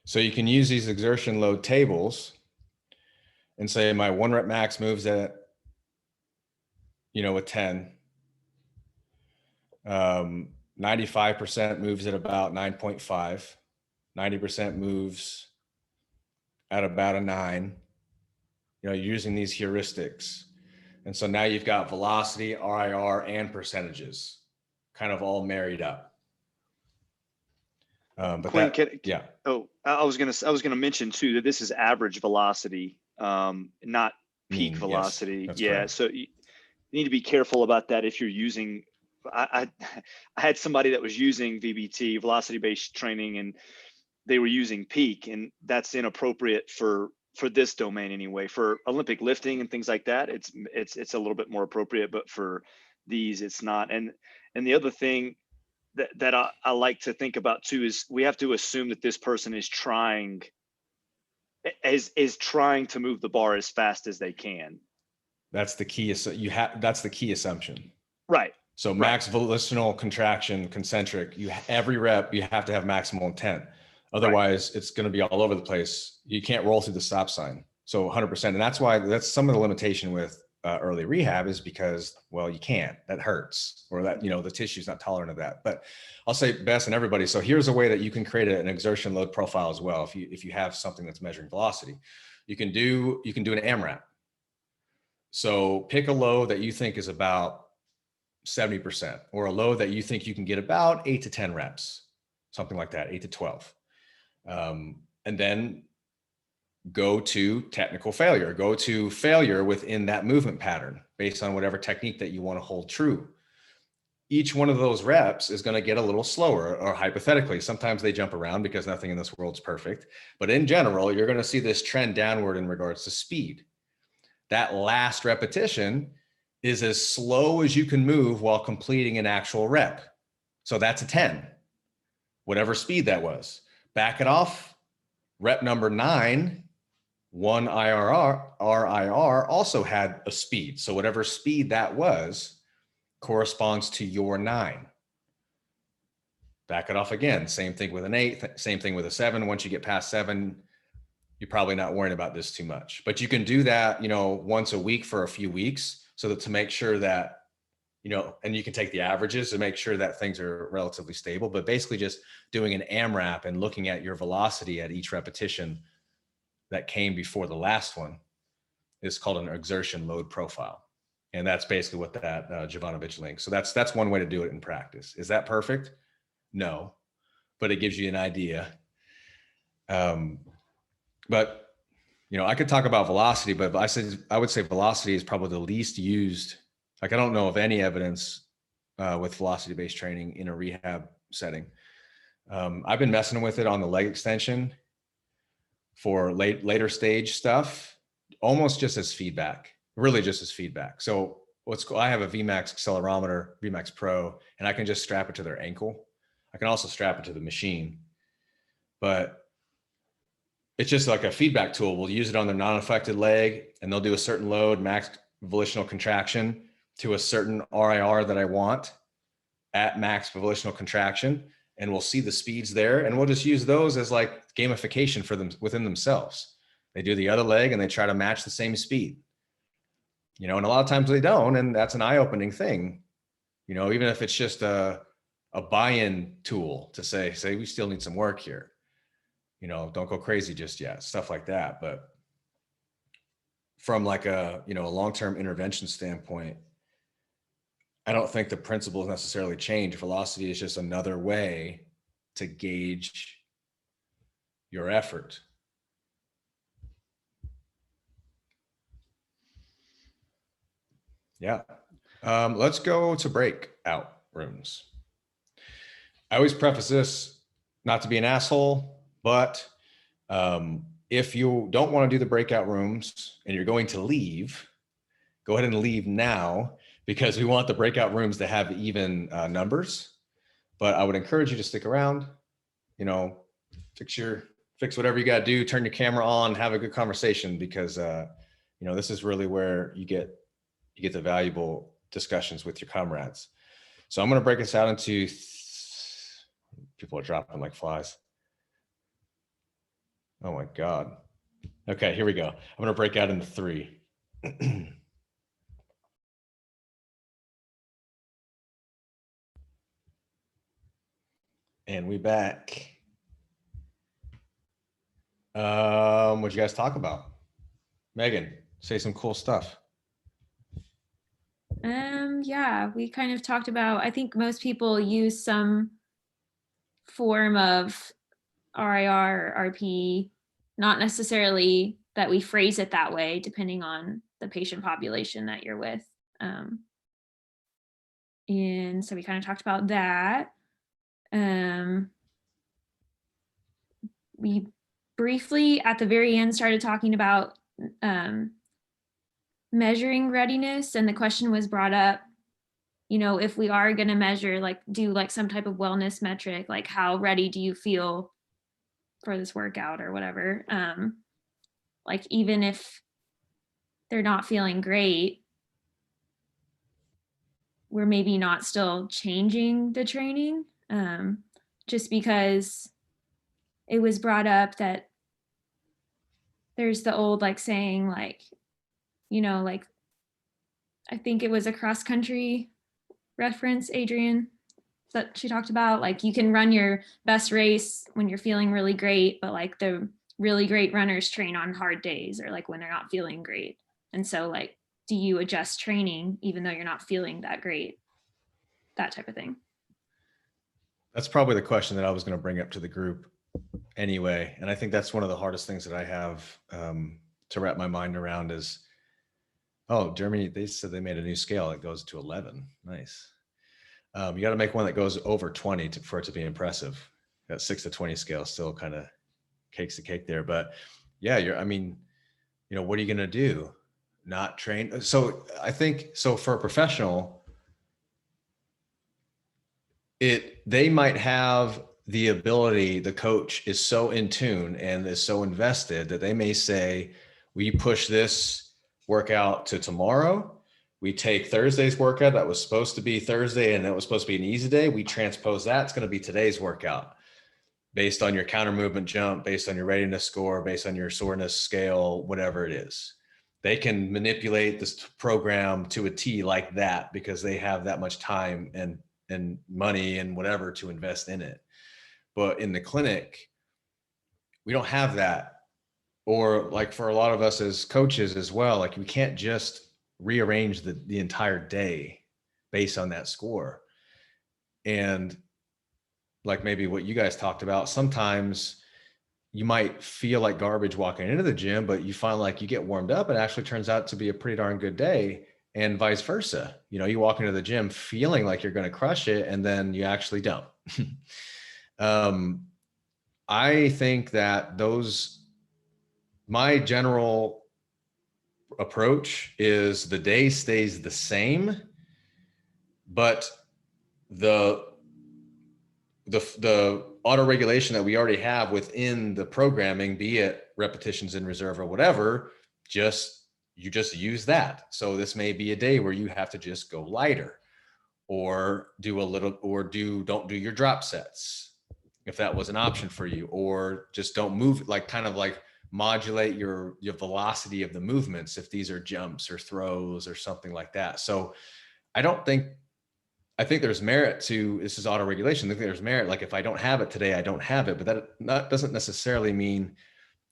So you can use these exertion load tables and say my 1 rep max moves at, a 10. 95% moves at about 9.5. 90% moves at about a 9. You're using these heuristics. And so now you've got velocity, RIR, and percentages kind of all married up. But Quinn, yeah. Oh, I was gonna mention too that this is average velocity, not peak velocity. Yes, yeah. correct. So you need to be careful about that if you're using. I had somebody that was using VBT, velocity-based training, and they were using peak, and that's inappropriate for this domain anyway. For Olympic lifting and things like that, it's a little bit more appropriate, but for these, it's not. And the other thing that I like to think about too is we have to assume that this person is trying to move the bar as fast as they can. That's the key. That's the key assumption. Right. So max volitional contraction, concentric, every rep, you have to have maximal intent. Otherwise it's going to be all over the place. You can't roll through the stop sign. So 100%. And that's some of the limitation with early rehab is because, well, you can't, that hurts, or that, the tissue's not tolerant of that. But I'll say best in everybody. So here's a way that you can create an exertion load profile as well. If you have something that's measuring velocity, you can do an AMRAP. So pick a load that you think is about 70%, or a load that you think you can get about 8 to 10 reps, something like that, 8 to 12. And then go to technical failure, go to failure within that movement pattern based on whatever technique that you want to hold true. Each one of those reps is going to get a little slower, or hypothetically, sometimes they jump around because nothing in this world's perfect. But in general, you're going to see this trend downward in regards to speed. That last repetition is as slow as you can move while completing an actual rep. So that's a 10, whatever speed that was. Back it off. Rep number 9, 1 RIR also had a speed. So whatever speed that was corresponds to your 9. Back it off again. Same thing with an 8, same thing with a 7. Once you get past 7, you're probably not worrying about this too much. But you can do that, once a week for a few weeks, so that to make sure that and you can take the averages to make sure that things are relatively stable, but basically just doing an AMRAP and looking at your velocity at each repetition that came before the last one is called an exertion load profile. And that's basically what that Jovanovic link. So that's one way to do it in practice. Is that perfect? No, but it gives you an idea. But I could talk about velocity, but I would say velocity is probably the least used. Like, I don't know of any evidence with velocity-based training in a rehab setting. I've been messing with it on the leg extension for later stage stuff, almost just as feedback, really just as feedback. So I have a VMAX accelerometer, VMAX Pro, and I can just strap it to their ankle. I can also strap it to the machine, but it's just like a feedback tool. We'll use it on their non-affected leg, and they'll do a certain load, max volitional contraction to a certain RIR that I want at max volitional contraction. And we'll see the speeds there, and we'll just use those as like gamification for them within themselves. They do the other leg and they try to match the same speed, and a lot of times they don't. And that's an eye-opening thing, even if it's just a buy-in tool to say, we still need some work here. Don't go crazy just yet, stuff like that. But from like a long-term intervention standpoint, I don't think the principles necessarily change. Velocity is just another way to gauge your effort. Yeah. Let's go to breakout rooms. I always preface this not to be an asshole, but if you don't want to do the breakout rooms and you're going to leave, go ahead and leave now, because we want the breakout rooms to have even numbers. But I would encourage you to stick around, fix whatever you got to do, turn your camera on, have a good conversation, because this is really where you get the valuable discussions with your comrades. So I'm going to break this out into people are dropping like flies. Oh my God. Okay, here we go. I'm going to break out into 3. And we back. What'd you guys talk about? Megan, say some cool stuff. Yeah, we kind of talked about, I think most people use some form of RIR or RP, not necessarily that we phrase it that way, depending on the patient population that you're with. And so we kind of talked about that. We briefly at the very end started talking about measuring readiness, and the question was brought up, if we are going to measure, do some type of wellness metric, like how ready do you feel for this workout or whatever. Even if they're not feeling great, we're maybe not still changing the training, just because it was brought up that there's the old saying, I think it was a cross country reference, Adrian, that she talked about, you can run your best race when you're feeling really great, but the really great runners train on hard days, or when they're not feeling great. And so do you adjust training even though you're not feeling that great? That type of thing. That's probably the question that I was going to bring up to the group anyway. And I think that's one of the hardest things that I have to wrap my mind around is, Germany, they said they made a new scale. It goes to 11. Nice. You got to make one that goes over 20 for it to be impressive. That 6 to 20 scale still kind of cakes the cake there. But yeah, what are you going to do? Not train? So I think, for a professional, they might have the ability, the coach is so in tune and is so invested that they may say, we push this workout to tomorrow. We take Thursday's workout that was supposed to be Thursday and it was supposed to be an easy day. We transpose that. It's going to be today's workout based on your counter movement jump, based on your readiness score, based on your soreness scale, whatever it is. they can manipulate this program to a T like that because they have that much time and money and whatever to invest in it. But in the clinic, we don't have that. Or like for a lot of us as coaches as well, like we can't just rearrange the entire day based on that score. And like maybe what you guys talked about, sometimes you might feel like garbage walking into the gym, but you find like you get warmed up, it actually turns out to be a pretty darn good day, and vice versa. You know, you walk into the gym feeling like you're going to crush it, and then you actually don't. I think that my general approach is the day stays the same, but the auto regulation that we already have within the programming, be it repetitions in reserve or whatever, you just use that. So this may be a day where you have to just go lighter, or do a little, or don't do your drop sets if that was an option for you, or just don't move, like kind of like modulate your velocity of the movements if these are jumps or throws or something like that. So I think there's merit to, this is auto regulation. I think there's merit. Like if I don't have it today, I don't have it, but that doesn't necessarily mean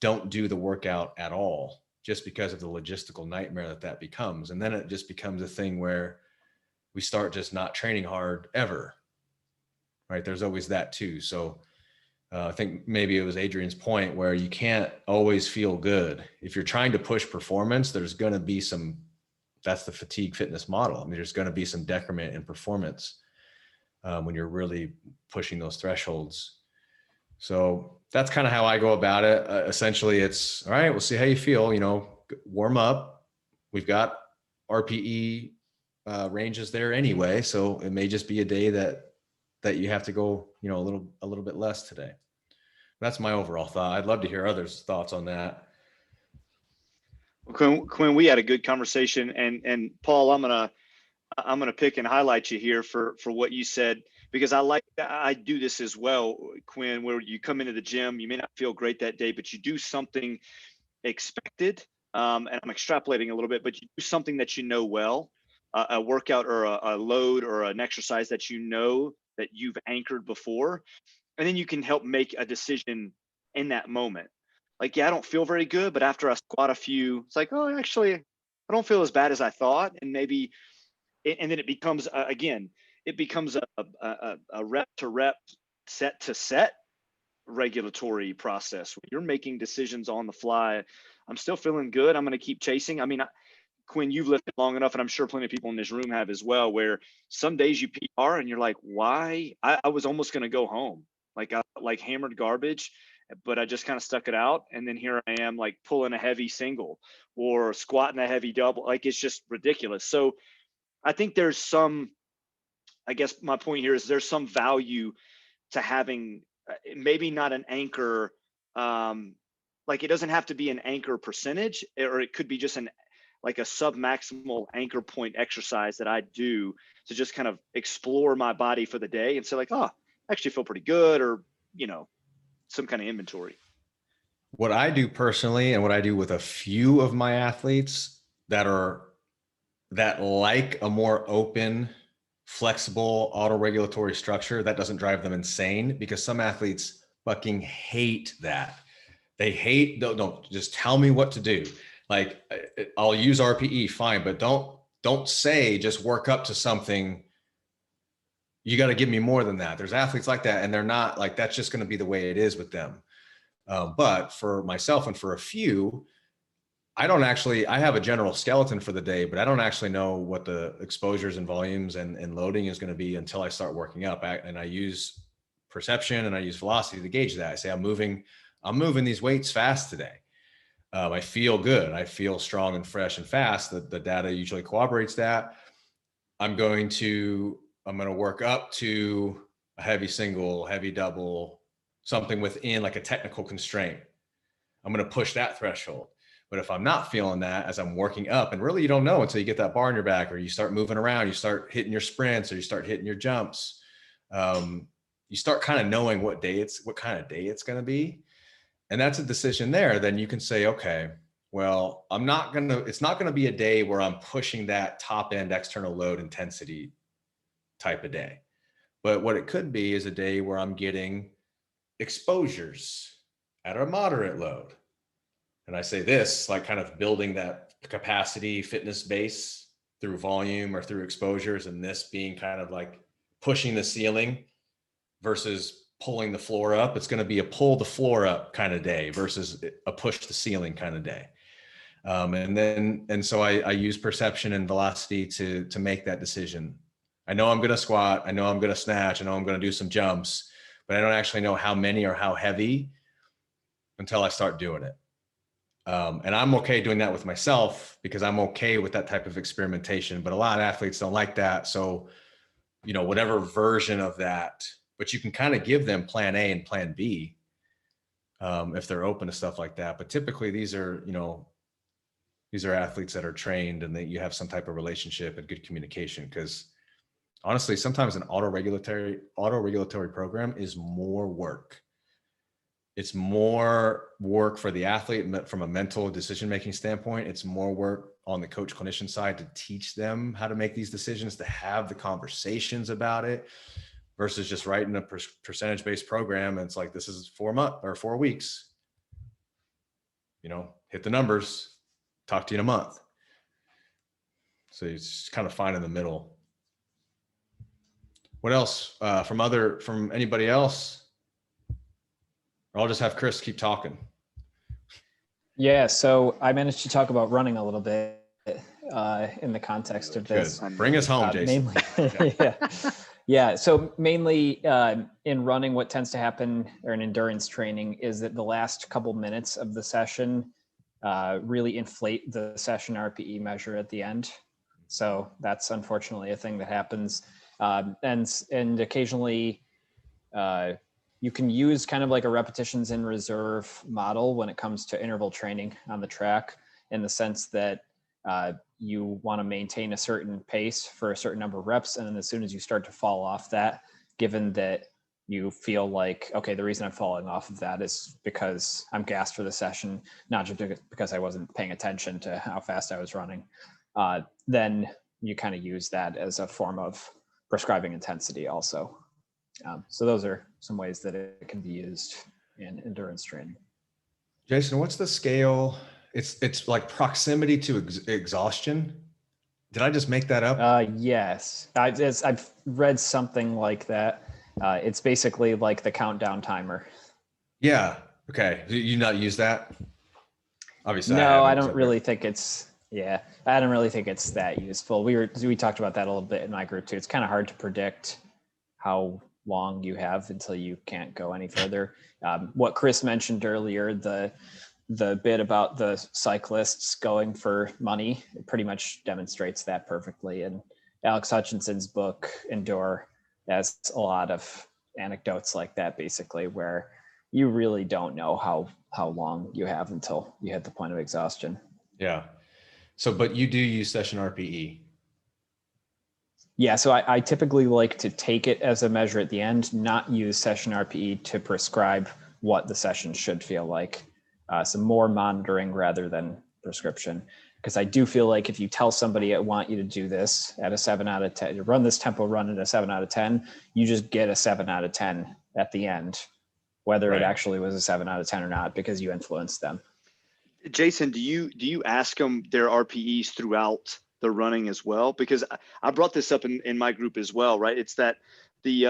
don't do the workout at all, just because of the logistical nightmare that becomes. And then it just becomes a thing where we start just not training hard ever, right? There's always that too. So I think maybe it was Adrian's point where you can't always feel good. If you're trying to push performance, there's going to be that's the fatigue fitness model. I mean, there's going to be some decrement in performance when you're really pushing those thresholds. So that's kind of how I go about it. Essentially, it's all right, we'll see how you feel, warm up. We've got RPE ranges there anyway. So it may just be a day that you have to go, a little bit less today. That's my overall thought. I'd love to hear others' thoughts on that. Quinn, we had a good conversation, and Paul, I'm gonna pick and highlight you here for what you said, because I do this as well, Quinn, where you come into the gym, you may not feel great that day, but you do something expected, and I'm extrapolating a little bit, but you do something that you know well, a workout or a load or an exercise that you know that you've anchored before, and then you can help make a decision in that moment. Like, yeah, I don't feel very good, but after I squat a few, it's like, oh, actually, I don't feel as bad as I thought. And maybe, and then it becomes, again, it becomes a rep to rep, set to set regulatory process. When you're making decisions on the fly, I'm still feeling good, I'm going to keep chasing. I mean, Quinn, you've lifted long enough, and I'm sure plenty of people in this room have as well, where some days you PR and you're like, why? I was almost going to go home. Like I hammered garbage, but I just kind of stuck it out. And then here I am, like pulling a heavy single or squatting a heavy double. Like, it's just ridiculous. So I think I guess my point here is there's some value to having maybe not an anchor. Like, it doesn't have to be an anchor percentage, or it could be just like a sub-maximal anchor point exercise that I do to just kind of explore my body for the day and say like, oh, I actually feel pretty good, or, some kind of inventory. What I do personally, and what I do with a few of my athletes that like a more open, flexible, auto-regulatory structure that doesn't drive them insane, because some athletes fucking hate that. They hate, don't just tell me what to do. Like, I'll use RPE, fine, but don't say just work up to something. You got to give me more than that. There's athletes like that, and they're not like, that's just going to be the way it is with them. But for myself and for a few, I have a general skeleton for the day, but I don't actually know what the exposures and volumes and loading is going to be until I start working up. And I use perception and I use velocity to gauge that. I say, I'm moving these weights fast today. I feel good. I feel strong and fresh and fast. The data usually corroborates that. I'm going to work up to a heavy single, heavy double, something within like a technical constraint. I'm going to push that threshold. But if I'm not feeling that as I'm working up, and really you don't know until you get that bar in your back, or you start moving around, you start hitting your sprints, or you start hitting your jumps, you start kind of knowing what kind of day it's going to be. And that's a decision there. Then you can say, okay, Well, it's not gonna be a day where I'm pushing that top end external load intensity type of day. But what it could be is a day where I'm getting exposures at a moderate load. And I say this, like kind of building that capacity fitness base through volume or through exposures, and this being kind of like pushing the ceiling versus pulling the floor up. It's going to be a pull the floor up kind of day versus a push the ceiling kind of day. And so I use perception and velocity to make that decision. I know I'm going to squat. I know I'm going to snatch. I know I'm going to do some jumps, but I don't actually know how many or how heavy until I start doing it. And I'm okay doing that with myself because I'm okay with that type of experimentation, but a lot of athletes don't like that. So, whatever version of that, but you can kind of give them plan A and plan B if they're open to stuff like that. But typically these are athletes that are trained and that you have some type of relationship and good communication. Because honestly, sometimes an autoregulatory program is more work. It's more work for the athlete from a mental decision-making standpoint. It's more work on the coach clinician side to teach them how to make these decisions, to have the conversations about it versus just writing a percentage-based program. And it's like, this is 4 months or 4 weeks, hit the numbers, talk to you in a month. So it's kind of fine in the middle. What else from anybody else? Or I'll just have Chris keep talking. Yeah, so I managed to talk about running a little bit in the context of this. Good. Bring us home, Jason. Mainly, yeah. So mainly in running, what tends to happen, or in endurance training, is that the last couple minutes of the session really inflate the session RPE measure at the end. So that's unfortunately a thing that happens, and occasionally. You can use kind of like a repetitions in reserve model when it comes to interval training on the track, in the sense that you want to maintain a certain pace for a certain number of reps. And then as soon as you start to fall off that, given that you feel like, okay, the reason I'm falling off of that is because I'm gassed for the session, not just because I wasn't paying attention to how fast I was running, then you kind of use that as a form of prescribing intensity also. So those are some ways that it can be used in endurance training. Jason, what's the scale? It's like proximity to exhaustion. Did I just make that up? Yes, I've read something like that. It's basically like the countdown timer. Yeah. Okay. You not use that? Obviously. No, I don't really think it's. Yeah, I don't really think it's that useful. We talked about that a little bit in my group too. It's kind of hard to predict how long you have until you can't go any further. What Chris mentioned earlier, the bit about the cyclists going for money, it pretty much demonstrates that perfectly. And Alex Hutchinson's book Endure has a lot of anecdotes like that, basically, where you really don't know how long you have until you hit the point of exhaustion. Yeah. So, but you do use session RPE. Yeah, so I typically like to take it as a measure at the end, not use session RPE to prescribe what the session should feel like. So more monitoring rather than prescription. Because I do feel like if you tell somebody I want you to do this at a 7 out of 10, run this tempo run at a 7 out of 10, you just get a 7 out of 10 at the end, whether it actually was a 7 out of 10 or not, because you influenced them. Jason, do you ask them their RPEs throughout the running as well? Because I brought this up in my group as well, right? It's that the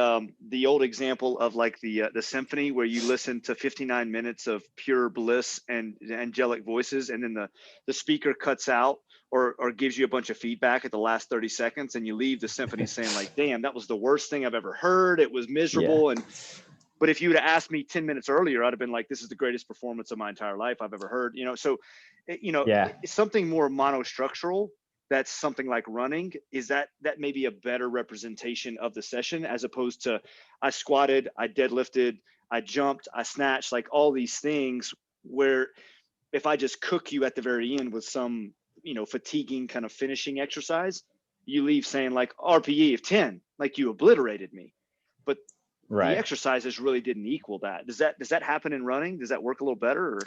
old example of like the symphony where you listen to 59 minutes of pure bliss and angelic voices, and then the speaker cuts out or gives you a bunch of feedback at the last 30 seconds, and you leave the symphony saying like, damn, that was the worst thing I've ever heard. It was miserable. Yeah. But if you would have asked me 10 minutes earlier, I'd have been like, this is the greatest performance of my entire life I've ever heard. So, it's something more monostructural. That's something like running. Is that may be a better representation of the session, as opposed to I squatted, I deadlifted, I jumped, I snatched, like all these things where if I just cook you at the very end with some, fatiguing kind of finishing exercise, you leave saying like RPE of 10, like you obliterated me. But the exercises really didn't equal that. Does that happen in running? Does that work a little better? Or?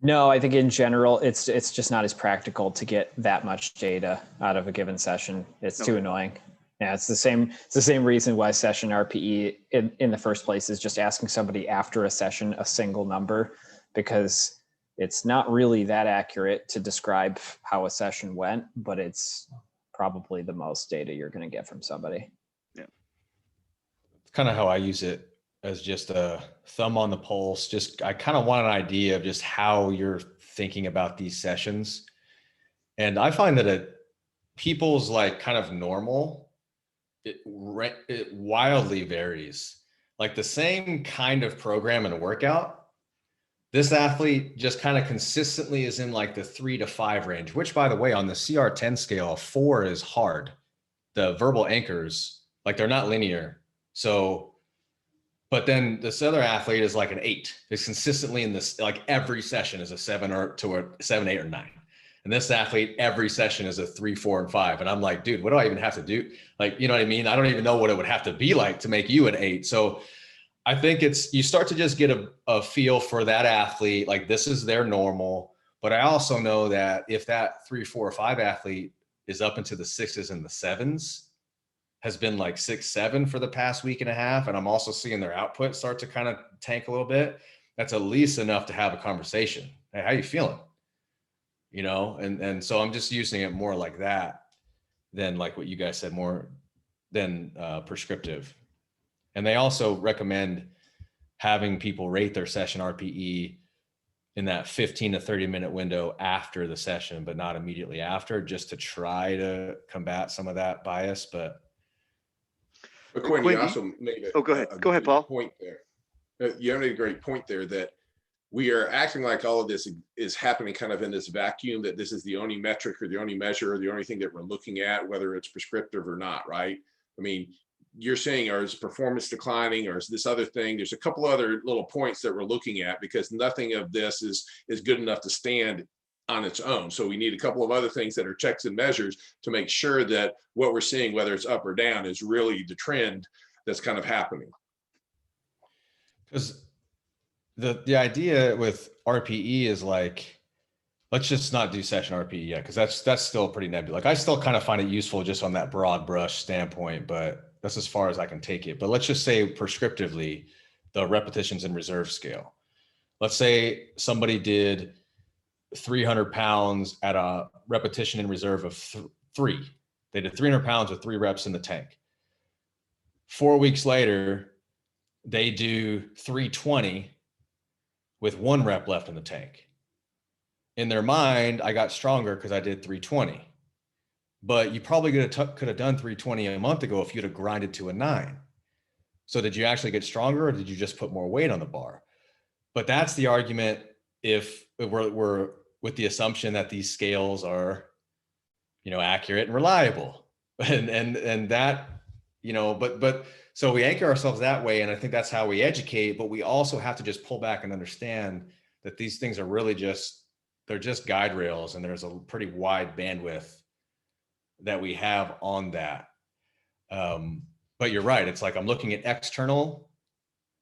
No, I think in general, it's just not as practical to get that much data out of a given session. It's too annoying. Yeah, it's the same reason why session RPE in the first place is just asking somebody after a session a single number, because it's not really that accurate to describe how a session went, but it's probably the most data you're going to get from somebody. Yeah. It's kind of how I use it, as just a thumb on the pulse. Just, I kind of want an idea of just how you're thinking about these sessions. And I find that people's like kind of normal, it wildly varies. Like the same kind of program and workout, this athlete just kind of consistently is in like the 3 to 5 range, which, by the way, on the CR10 scale, 4 is hard. The verbal anchors, like, they're not linear. So, but then this other athlete is like an 8. It's consistently in this, like every session is a 7 or to a 7, 8, or 9. And this athlete, every session is a 3, 4, and 5. And I'm like, dude, what do I even have to do? Like, you know what I mean? I don't even know what it would have to be like to make you an 8. So I think you start to just get a feel for that athlete. Like, this is their normal. But I also know that if that 3, 4, or 5 athlete is up into the 6s and the 7s, has been like 6, 7 for the past week and a half, and I'm also seeing their output start to kind of tank a little bit, that's at least enough to have a conversation. Hey, how you feeling? You know, and so I'm just using it more like that than like what you guys said, more than prescriptive. And they also recommend having people rate their session RPE in that 15 to 30 minute window after the session, but not immediately after, just to try to combat some of that bias. But Quinn, you also made go ahead, Paul. Point there. You made a great point there, that we are acting like all of this is happening kind of in this vacuum, that this is the only metric or the only measure or the only thing that we're looking at, whether it's prescriptive or not, right? I mean, you're saying, or is performance declining, or is this other thing? There's a couple other little points that we're looking at, because nothing of this is good enough to stand on its own. So we need a couple of other things that are checks and measures to make sure that what we're seeing, whether it's up or down, is really the trend that's kind of happening. Because the idea with RPE is like, let's just not do session RPE yet, because that's still pretty nebulous. Like, I still kind of find it useful just on that broad brush standpoint, but that's as far as I can take it. But let's just say prescriptively, the repetitions in reserve scale. Let's say somebody did 300 pounds at a repetition in reserve of 3. They did 300 pounds with 3 reps in the tank. 4 weeks later, they do 320 with 1 rep left in the tank. In their mind, I got stronger because I did 320. But you probably could have done 320 a month ago if you'd have grinded to a 9. So did you actually get stronger, or did you just put more weight on the bar? But that's the argument if we're with the assumption that these scales are, you know, accurate and reliable. And that, you know, but so we anchor ourselves that way. And I think that's how we educate, but we also have to just pull back and understand that these things are really they're just guide rails, and there's a pretty wide bandwidth that we have on that. But you're right. It's like, I'm looking at external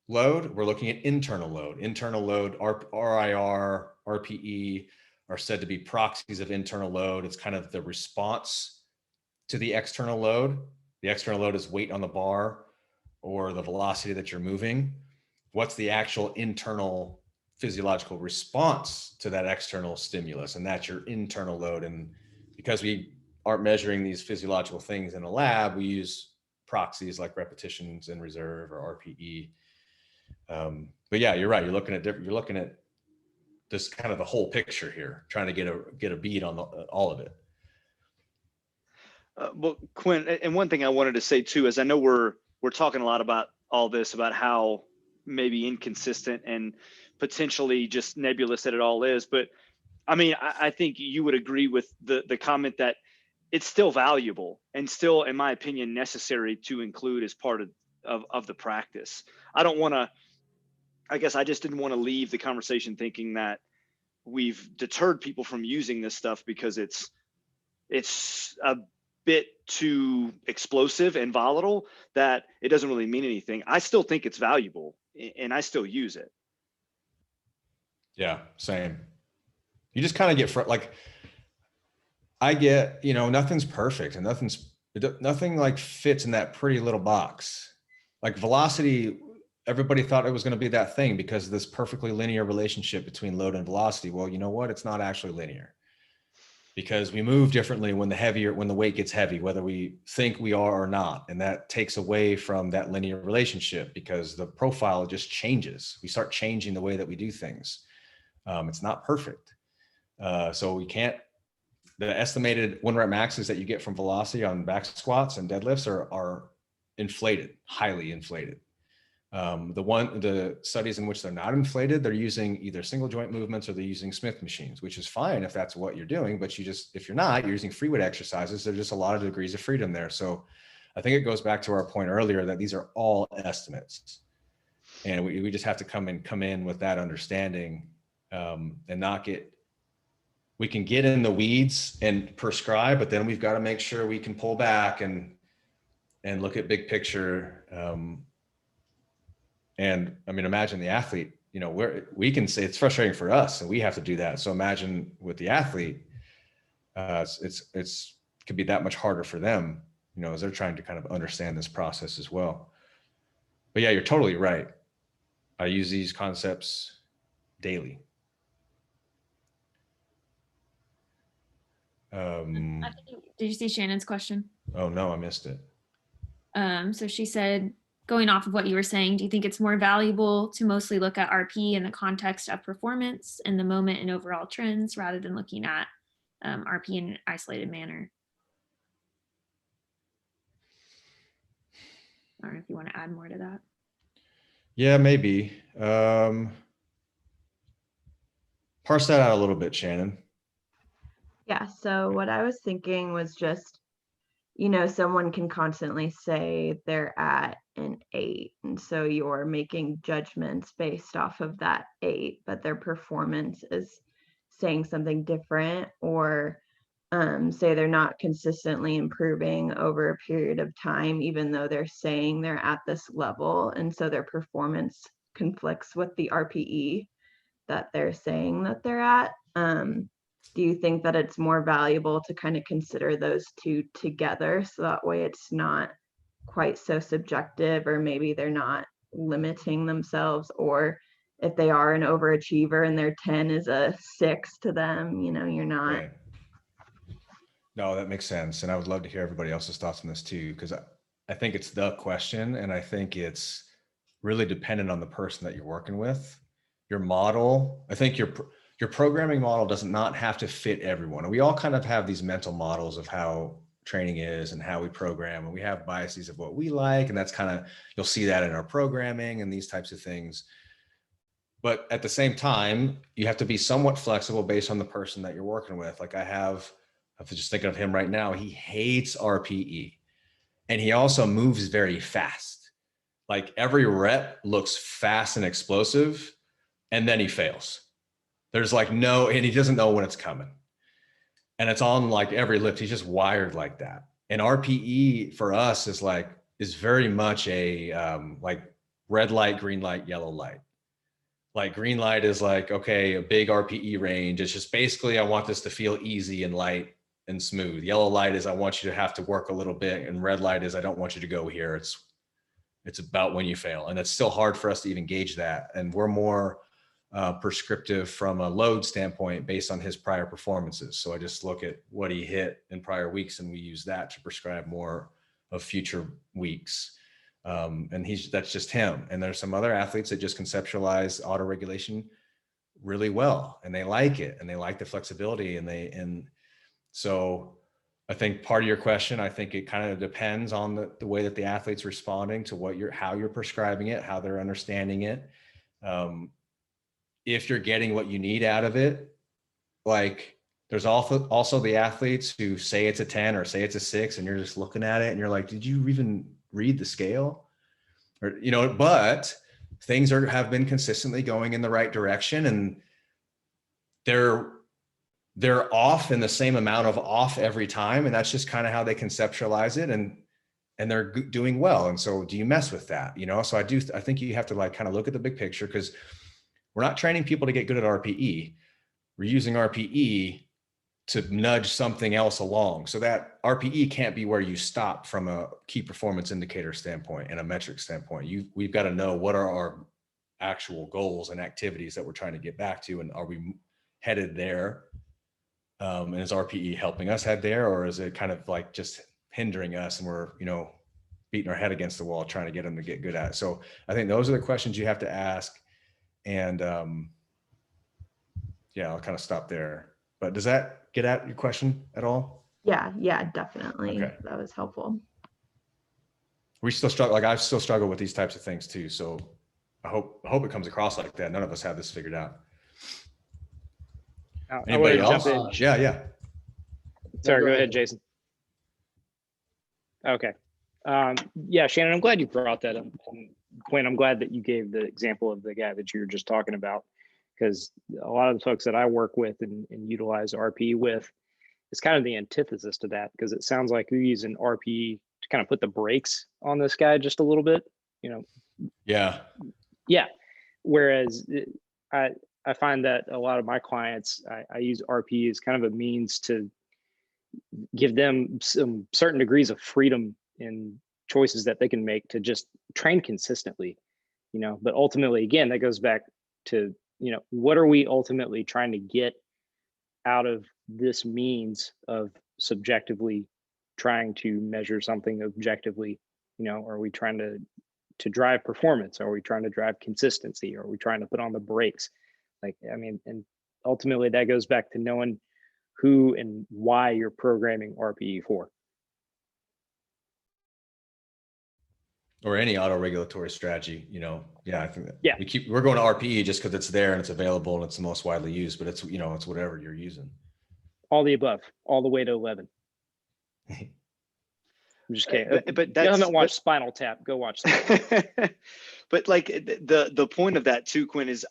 load. We're looking at internal load. Internal load, RIR, RPE are said to be proxies of internal load. It's kind of the response to the external load. The external load is weight on the bar or the velocity that you're moving. What's the actual internal physiological response to that external stimulus? And that's your internal load. And because we aren't measuring these physiological things in a lab, we use proxies like repetitions in reserve or RPE. But yeah, you're right. You're looking at this kind of the whole picture here, trying to get a bead on all of it. Well, Quinn, and one thing I wanted to say too is, I know we're talking a lot about all this, about how maybe inconsistent and potentially just nebulous that it all is, but I mean, I think you would agree with the comment that it's still valuable and still, in my opinion, necessary to include as part of the practice. I guess I just didn't want to leave the conversation thinking that we've deterred people from using this stuff because it's a bit too explosive and volatile, that it doesn't really mean anything. I still think it's valuable, and I still use it. Yeah, same. You just kind of get like, I get, nothing's perfect and nothing like fits in that pretty little box. Like velocity, everybody thought it was going to be that thing because of this perfectly linear relationship between load and velocity. Well, you know what? It's not actually linear, because we move differently when the weight gets heavy, whether we think we are or not. And that takes away from that linear relationship because the profile just changes. We start changing the way that we do things. It's not perfect. So we can't, the estimated 1 rep maxes that you get from velocity on back squats and deadlifts are inflated, highly inflated. The studies in which they're not inflated, they're using either single joint movements or they're using Smith machines, which is fine if that's what you're doing, but if you're not, you're using free weight exercises, there's just a lot of degrees of freedom there. So I think it goes back to our point earlier that these are all estimates. And we just have to come in with that understanding, and not we can get in the weeds and prescribe, but then we've got to make sure we can pull back and look at big picture. And I mean, imagine the athlete, we can say it's frustrating for us and we have to do that. So imagine with the athlete, it's could be that much harder for them, as they're trying to kind of understand this process as well. But yeah, you're totally right. I use these concepts daily. Did you see Shannon's question? Oh no, I missed it. So she said, going off of what you were saying, do you think it's more valuable to mostly look at RP in the context of performance in the moment and overall trends rather than looking at RP in an isolated manner? I don't know if you want to add more to that. Yeah, maybe. Parse that out a little bit, Shannon. Yeah, so what I was thinking was just, someone can constantly say they're at an 8. And so you're making judgments based off of that 8, but their performance is saying something different, or say they're not consistently improving over a period of time, even though they're saying they're at this level. And so their performance conflicts with the RPE that they're saying that they're at. Do you think that it's more valuable to kind of consider those two together, so that way it's not quite so subjective, or maybe they're not limiting themselves, or if they are an overachiever and their 10 is a 6 to them, you're not. Right. No, that makes sense. And I would love to hear everybody else's thoughts on this too, because I think it's the question, and I think it's really dependent on the person that you're working with. Your model, I think your programming model does not have to fit everyone. And we all kind of have these mental models of how training is and how we program, and we have biases of what we like. And that's kind of, you'll see that in our programming and these types of things. But at the same time, you have to be somewhat flexible based on the person that you're working with. Like I have to just think of him right now. He hates RPE, and he also moves very fast. Like every rep looks fast and explosive, and then he fails. There's like and he doesn't know when it's coming. And it's on like every lift. He's just wired like that. And RPE for us is very much a like red light, green light, yellow light. Like green light is like, okay, a big RPE range. It's just basically, I want this to feel easy and light and smooth. Yellow light is I want you to have to work a little bit. And red light is I don't want you to go here. It's about when you fail. And it's still hard for us to even gauge that. And we're more prescriptive from a load standpoint based on his prior performances. So I just look at what he hit in prior weeks, and we use that to prescribe more of future weeks. And that's just him. And there's some other athletes that just conceptualize autoregulation really well, and they like it, and they like the flexibility, and so I think part of your question, I think it kind of depends on the way that the athlete's responding to how you're prescribing it, how they're understanding it. If you're getting what you need out of it, like there's also the athletes who say it's a 10 or say it's a 6, and you're just looking at it and you're like, did you even read the scale? Or, but things have been consistently going in the right direction, and they're off in the same amount of off every time. And that's just kind of how they conceptualize it. And they're doing well. And so do you mess with that? So I think you have to like kind of look at the big picture, because we're not training people to get good at RPE. we're using RPE to nudge something else along. So that RPE can't be where you stop from a key performance indicator standpoint and a metric standpoint. We've got to know what are our actual goals and activities that we're trying to get back to, and are we headed there? And is RPE helping us head there, or is it kind of like just hindering us and we're, beating our head against the wall trying to get them to get good at it? So I think those are the questions you have to ask. And yeah, I'll kind of stop there. But does that get at your question at all? Yeah, definitely. Okay. That was helpful. We still struggle. Like I still struggle with these types of things too. So I hope it comes across like that. None of us have this figured out. Anybody else? Yeah. Sorry, go ahead, Jason. Okay. Yeah, Shannon, I'm glad you brought that up. And Quinn, I'm glad that you gave the example of the guy that you were just talking about, because a lot of the folks that I work with and utilize RPE with, it's kind of the antithesis to that, because it sounds like you're using RPE to kind of put the brakes on this guy just a little bit, Yeah. Whereas I find that a lot of my clients, I use RPE as kind of a means to give them some certain degrees of freedom in choices that they can make to just train consistently, but ultimately, again, that goes back to, what are we ultimately trying to get out of this means of subjectively trying to measure something objectively? Are we trying to drive performance? Are we trying to drive consistency? Are we trying to put on the brakes? And ultimately that goes back to knowing who and why you're programming RPE for. Or any auto-regulatory strategy, I think that Yeah. we're going to RPE just because it's there and it's available and it's the most widely used, but it's, it's whatever you're using. All the above, all the way to 11. I'm just kidding. But you haven't watched Spinal Tap, go watch that. But like the point of that too, Quinn, is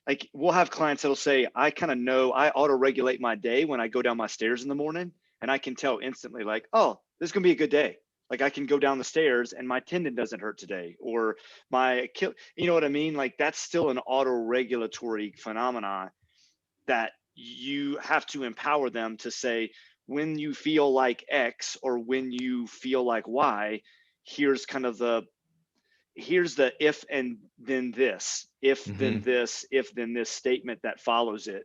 like we'll have clients that'll say, I kind of know I auto-regulate my day when I go down my stairs in the morning, and I can tell instantly, like, oh, this is gonna be a good day. Like I can go down the stairs and my tendon doesn't hurt today, or you know what I mean? Like that's still an auto-regulatory phenomenon that you have to empower them to say, when you feel like X or when you feel like Y, here's the if and then this, if then this, if then this statement that follows it.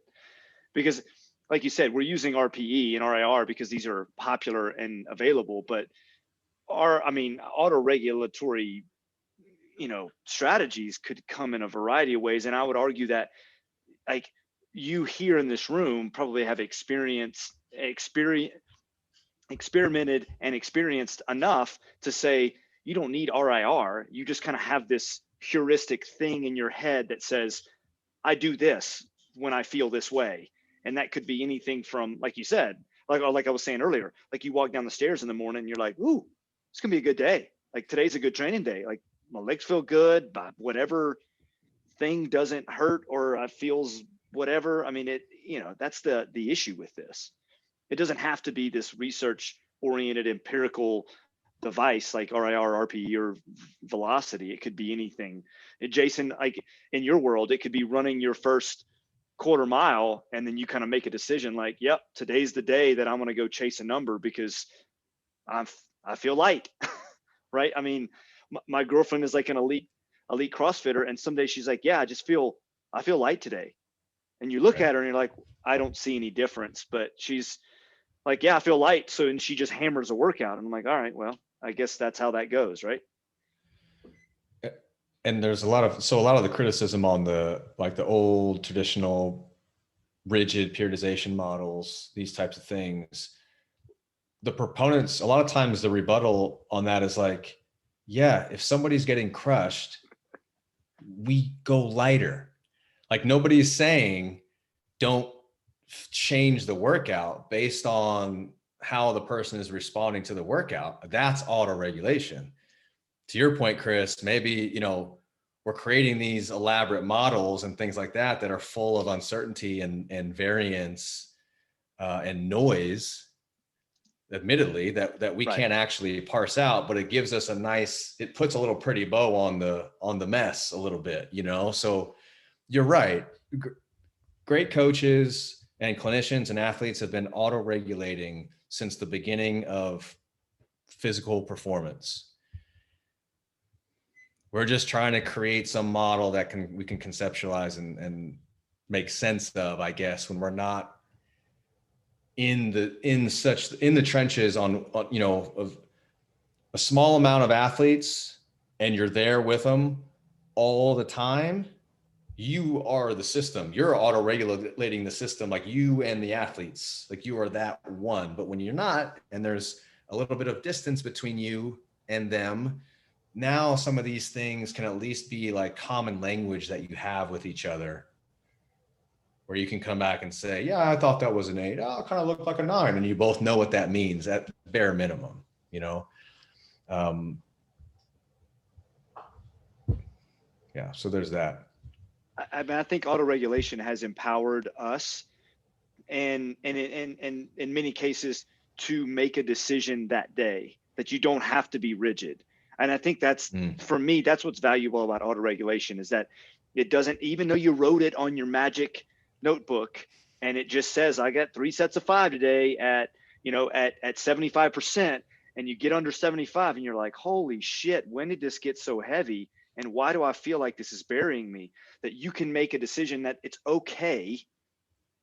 Because like you said, we're using RPE and RIR because these are popular and available, but auto-regulatory, strategies could come in a variety of ways. And I would argue that like you here in this room probably have experimented and experienced enough to say, you don't need RIR. You just kind of have this heuristic thing in your head that says, I do this when I feel this way. And that could be anything from, like you said, like I was saying earlier, like you walk down the stairs in the morning and you're like, ooh, it's gonna be a good day. Like today's a good training day. Like my legs feel good, but whatever thing doesn't hurt or feels whatever. I mean, that's the issue with this. It doesn't have to be this research oriented empirical device like RIR, RPE, or velocity. It could be anything. Jason, like in your world, it could be running your first quarter mile and then you kind of make a decision like, yep, today's the day that I'm going to go chase a number because I feel light. Right? I mean, my girlfriend is like an elite CrossFitter, and some days she's like, yeah, I feel light today. And you look at her and you're like, I don't see any difference, but she's like, yeah, I feel light. So, and she just hammers a workout. And I'm like, all right, well, I guess that's how that goes. Right. And there's a lot of the criticism on the old traditional rigid periodization models, these types of things. The proponents, a lot of times the rebuttal on that is like, yeah, if somebody's getting crushed, we go lighter. Like nobody's saying don't change the workout based on how the person is responding to the workout. That's auto-regulation. To your point, Chris, maybe, we're creating these elaborate models and things like that are full of uncertainty and variance and noise, admittedly, that we can't actually parse out, but it gives us it puts a little pretty bow on the mess a little bit, So you're right. great coaches and clinicians and athletes have been auto-regulating since the beginning of physical performance. We're just trying to create some model that we can conceptualize and make sense of, I guess, when we're not in the trenches on you know, of a small amount of athletes, and you're there with them all the time. You are the system. You're auto-regulating the system, like you and the athletes, like you are that one. But when you're not, and there's a little bit of distance between you and them, now some of these things can at least be like common language that you have with each other, where you can come back and say, yeah, I thought that was an 8. Oh, it kind of looked like a 9. And you both know what that means at bare minimum, you know? Yeah, so there's that. I mean, I think autoregulation has empowered us and in many cases to make a decision that day, that you don't have to be rigid. And I think that's, for me, that's what's valuable about autoregulation, is that it doesn't, even though you wrote it on your magic notebook and it just says, I got 3 sets of 5 today at, you know, at 75%, and you get under 75 and you're like, holy shit, when did this get so heavy? And why do I feel like this is burying me? That you can make a decision that it's okay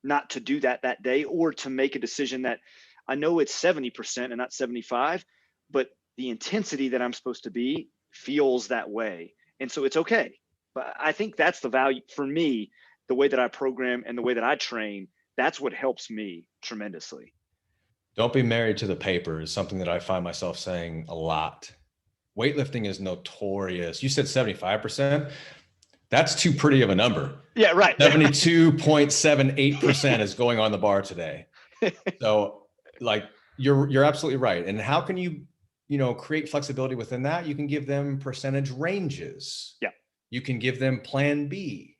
not to do that day, or to make a decision that I know it's 70% and not 75, but the intensity that I'm supposed to be feels that way. And so it's okay. But I think that's the value for me, the way that I program and the way that I train, that's what helps me tremendously. Don't be married to the paper is something that I find myself saying a lot. Weightlifting is notorious. You said 75%. That's too pretty of a number. Yeah, right. 72.78% is going on the bar today. So like you're absolutely right. And how can you create flexibility within that? You can give them percentage ranges. Yeah. You can give them plan B.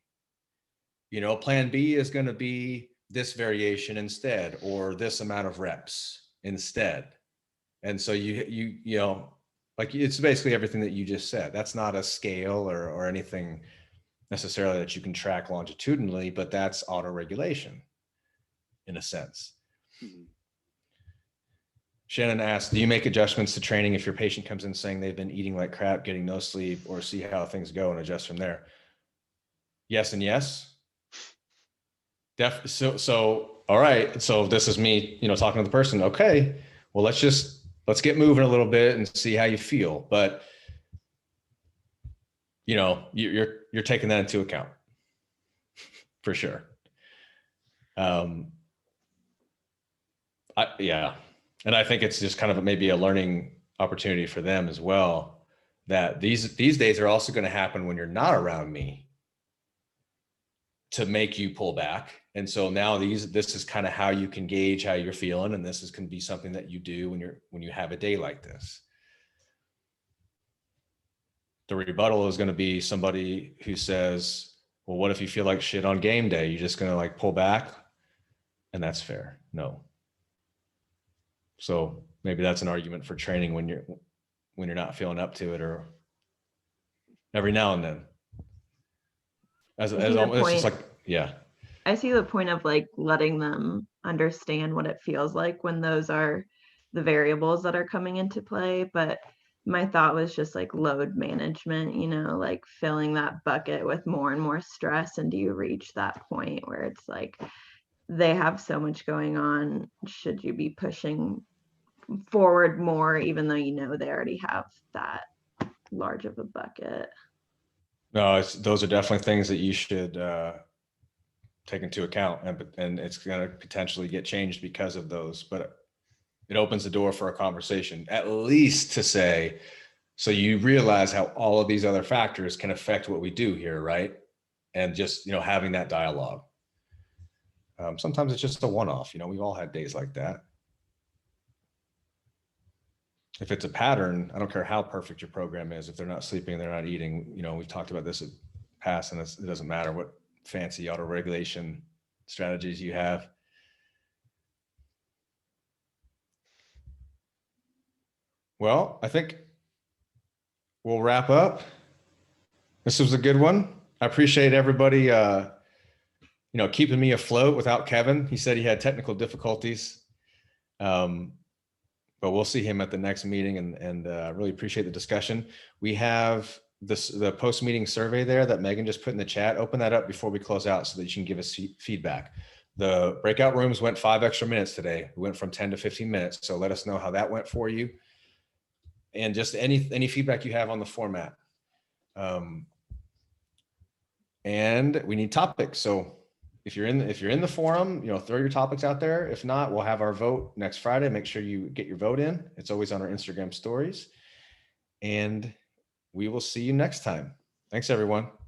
Plan B is going to be this variation instead, or this amount of reps instead. And so you like it's basically everything that you just said. That's not a scale or anything necessarily that you can track longitudinally, but that's auto-regulation in a sense. Mm-hmm. Shannon asked, do you make adjustments to training if your patient comes in saying they've been eating like crap, getting no sleep, or see how things go and adjust from there? Yes and yes. So all right. So this is me, talking to the person. Okay, well, let's get moving a little bit and see how you feel. But you're taking that into account for sure. And I think it's just kind of maybe a learning opportunity for them as well, that these days are also going to happen when you're not around me to make you pull back. And so now this is kind of how you can gauge how you're feeling. And this can be something that you do when you have a day like this. The rebuttal is going to be somebody who says, well, what if you feel like shit on game day? You're just going to like pull back? And that's fair. No. So maybe that's an argument for training when you're not feeling up to it, or every now and then. It's just like, yeah. I see the point of like letting them understand what it feels like when those are the variables that are coming into play. But my thought was just like load management, like filling that bucket with more and more stress. And do you reach that point where it's like they have so much going on? Should you be pushing forward more, even though they already have that large of a bucket? No, those are definitely things that you should take into account, and it's going to potentially get changed because of those. But it opens the door for a conversation, at least to say, so you realize how all of these other factors can affect what we do here, right? And just having that dialogue. Sometimes it's just a one-off. We've all had days like that. If it's a pattern, I don't care how perfect your program is. If they're not sleeping, they're not eating. We've talked about this in the past, and it doesn't matter what fancy auto-regulation strategies you have. Well, I think we'll wrap up. This was a good one. I appreciate everybody keeping me afloat without Kevin. He said he had technical difficulties. But we'll see him at the next meeting, and really appreciate the discussion. We have the post-meeting survey there that Megan just put in the chat. Open that up before we close out so that you can give us feedback. The breakout rooms went 5 extra minutes today. We went from 10 to 15 minutes. So let us know how that went for you. And just any feedback you have on the format. And we need topics. So if you're in the forum, throw your topics out there. If not, we'll have our vote next Friday. Make sure you get your vote in. It's always on our Instagram stories. And we will see you next time. Thanks, everyone.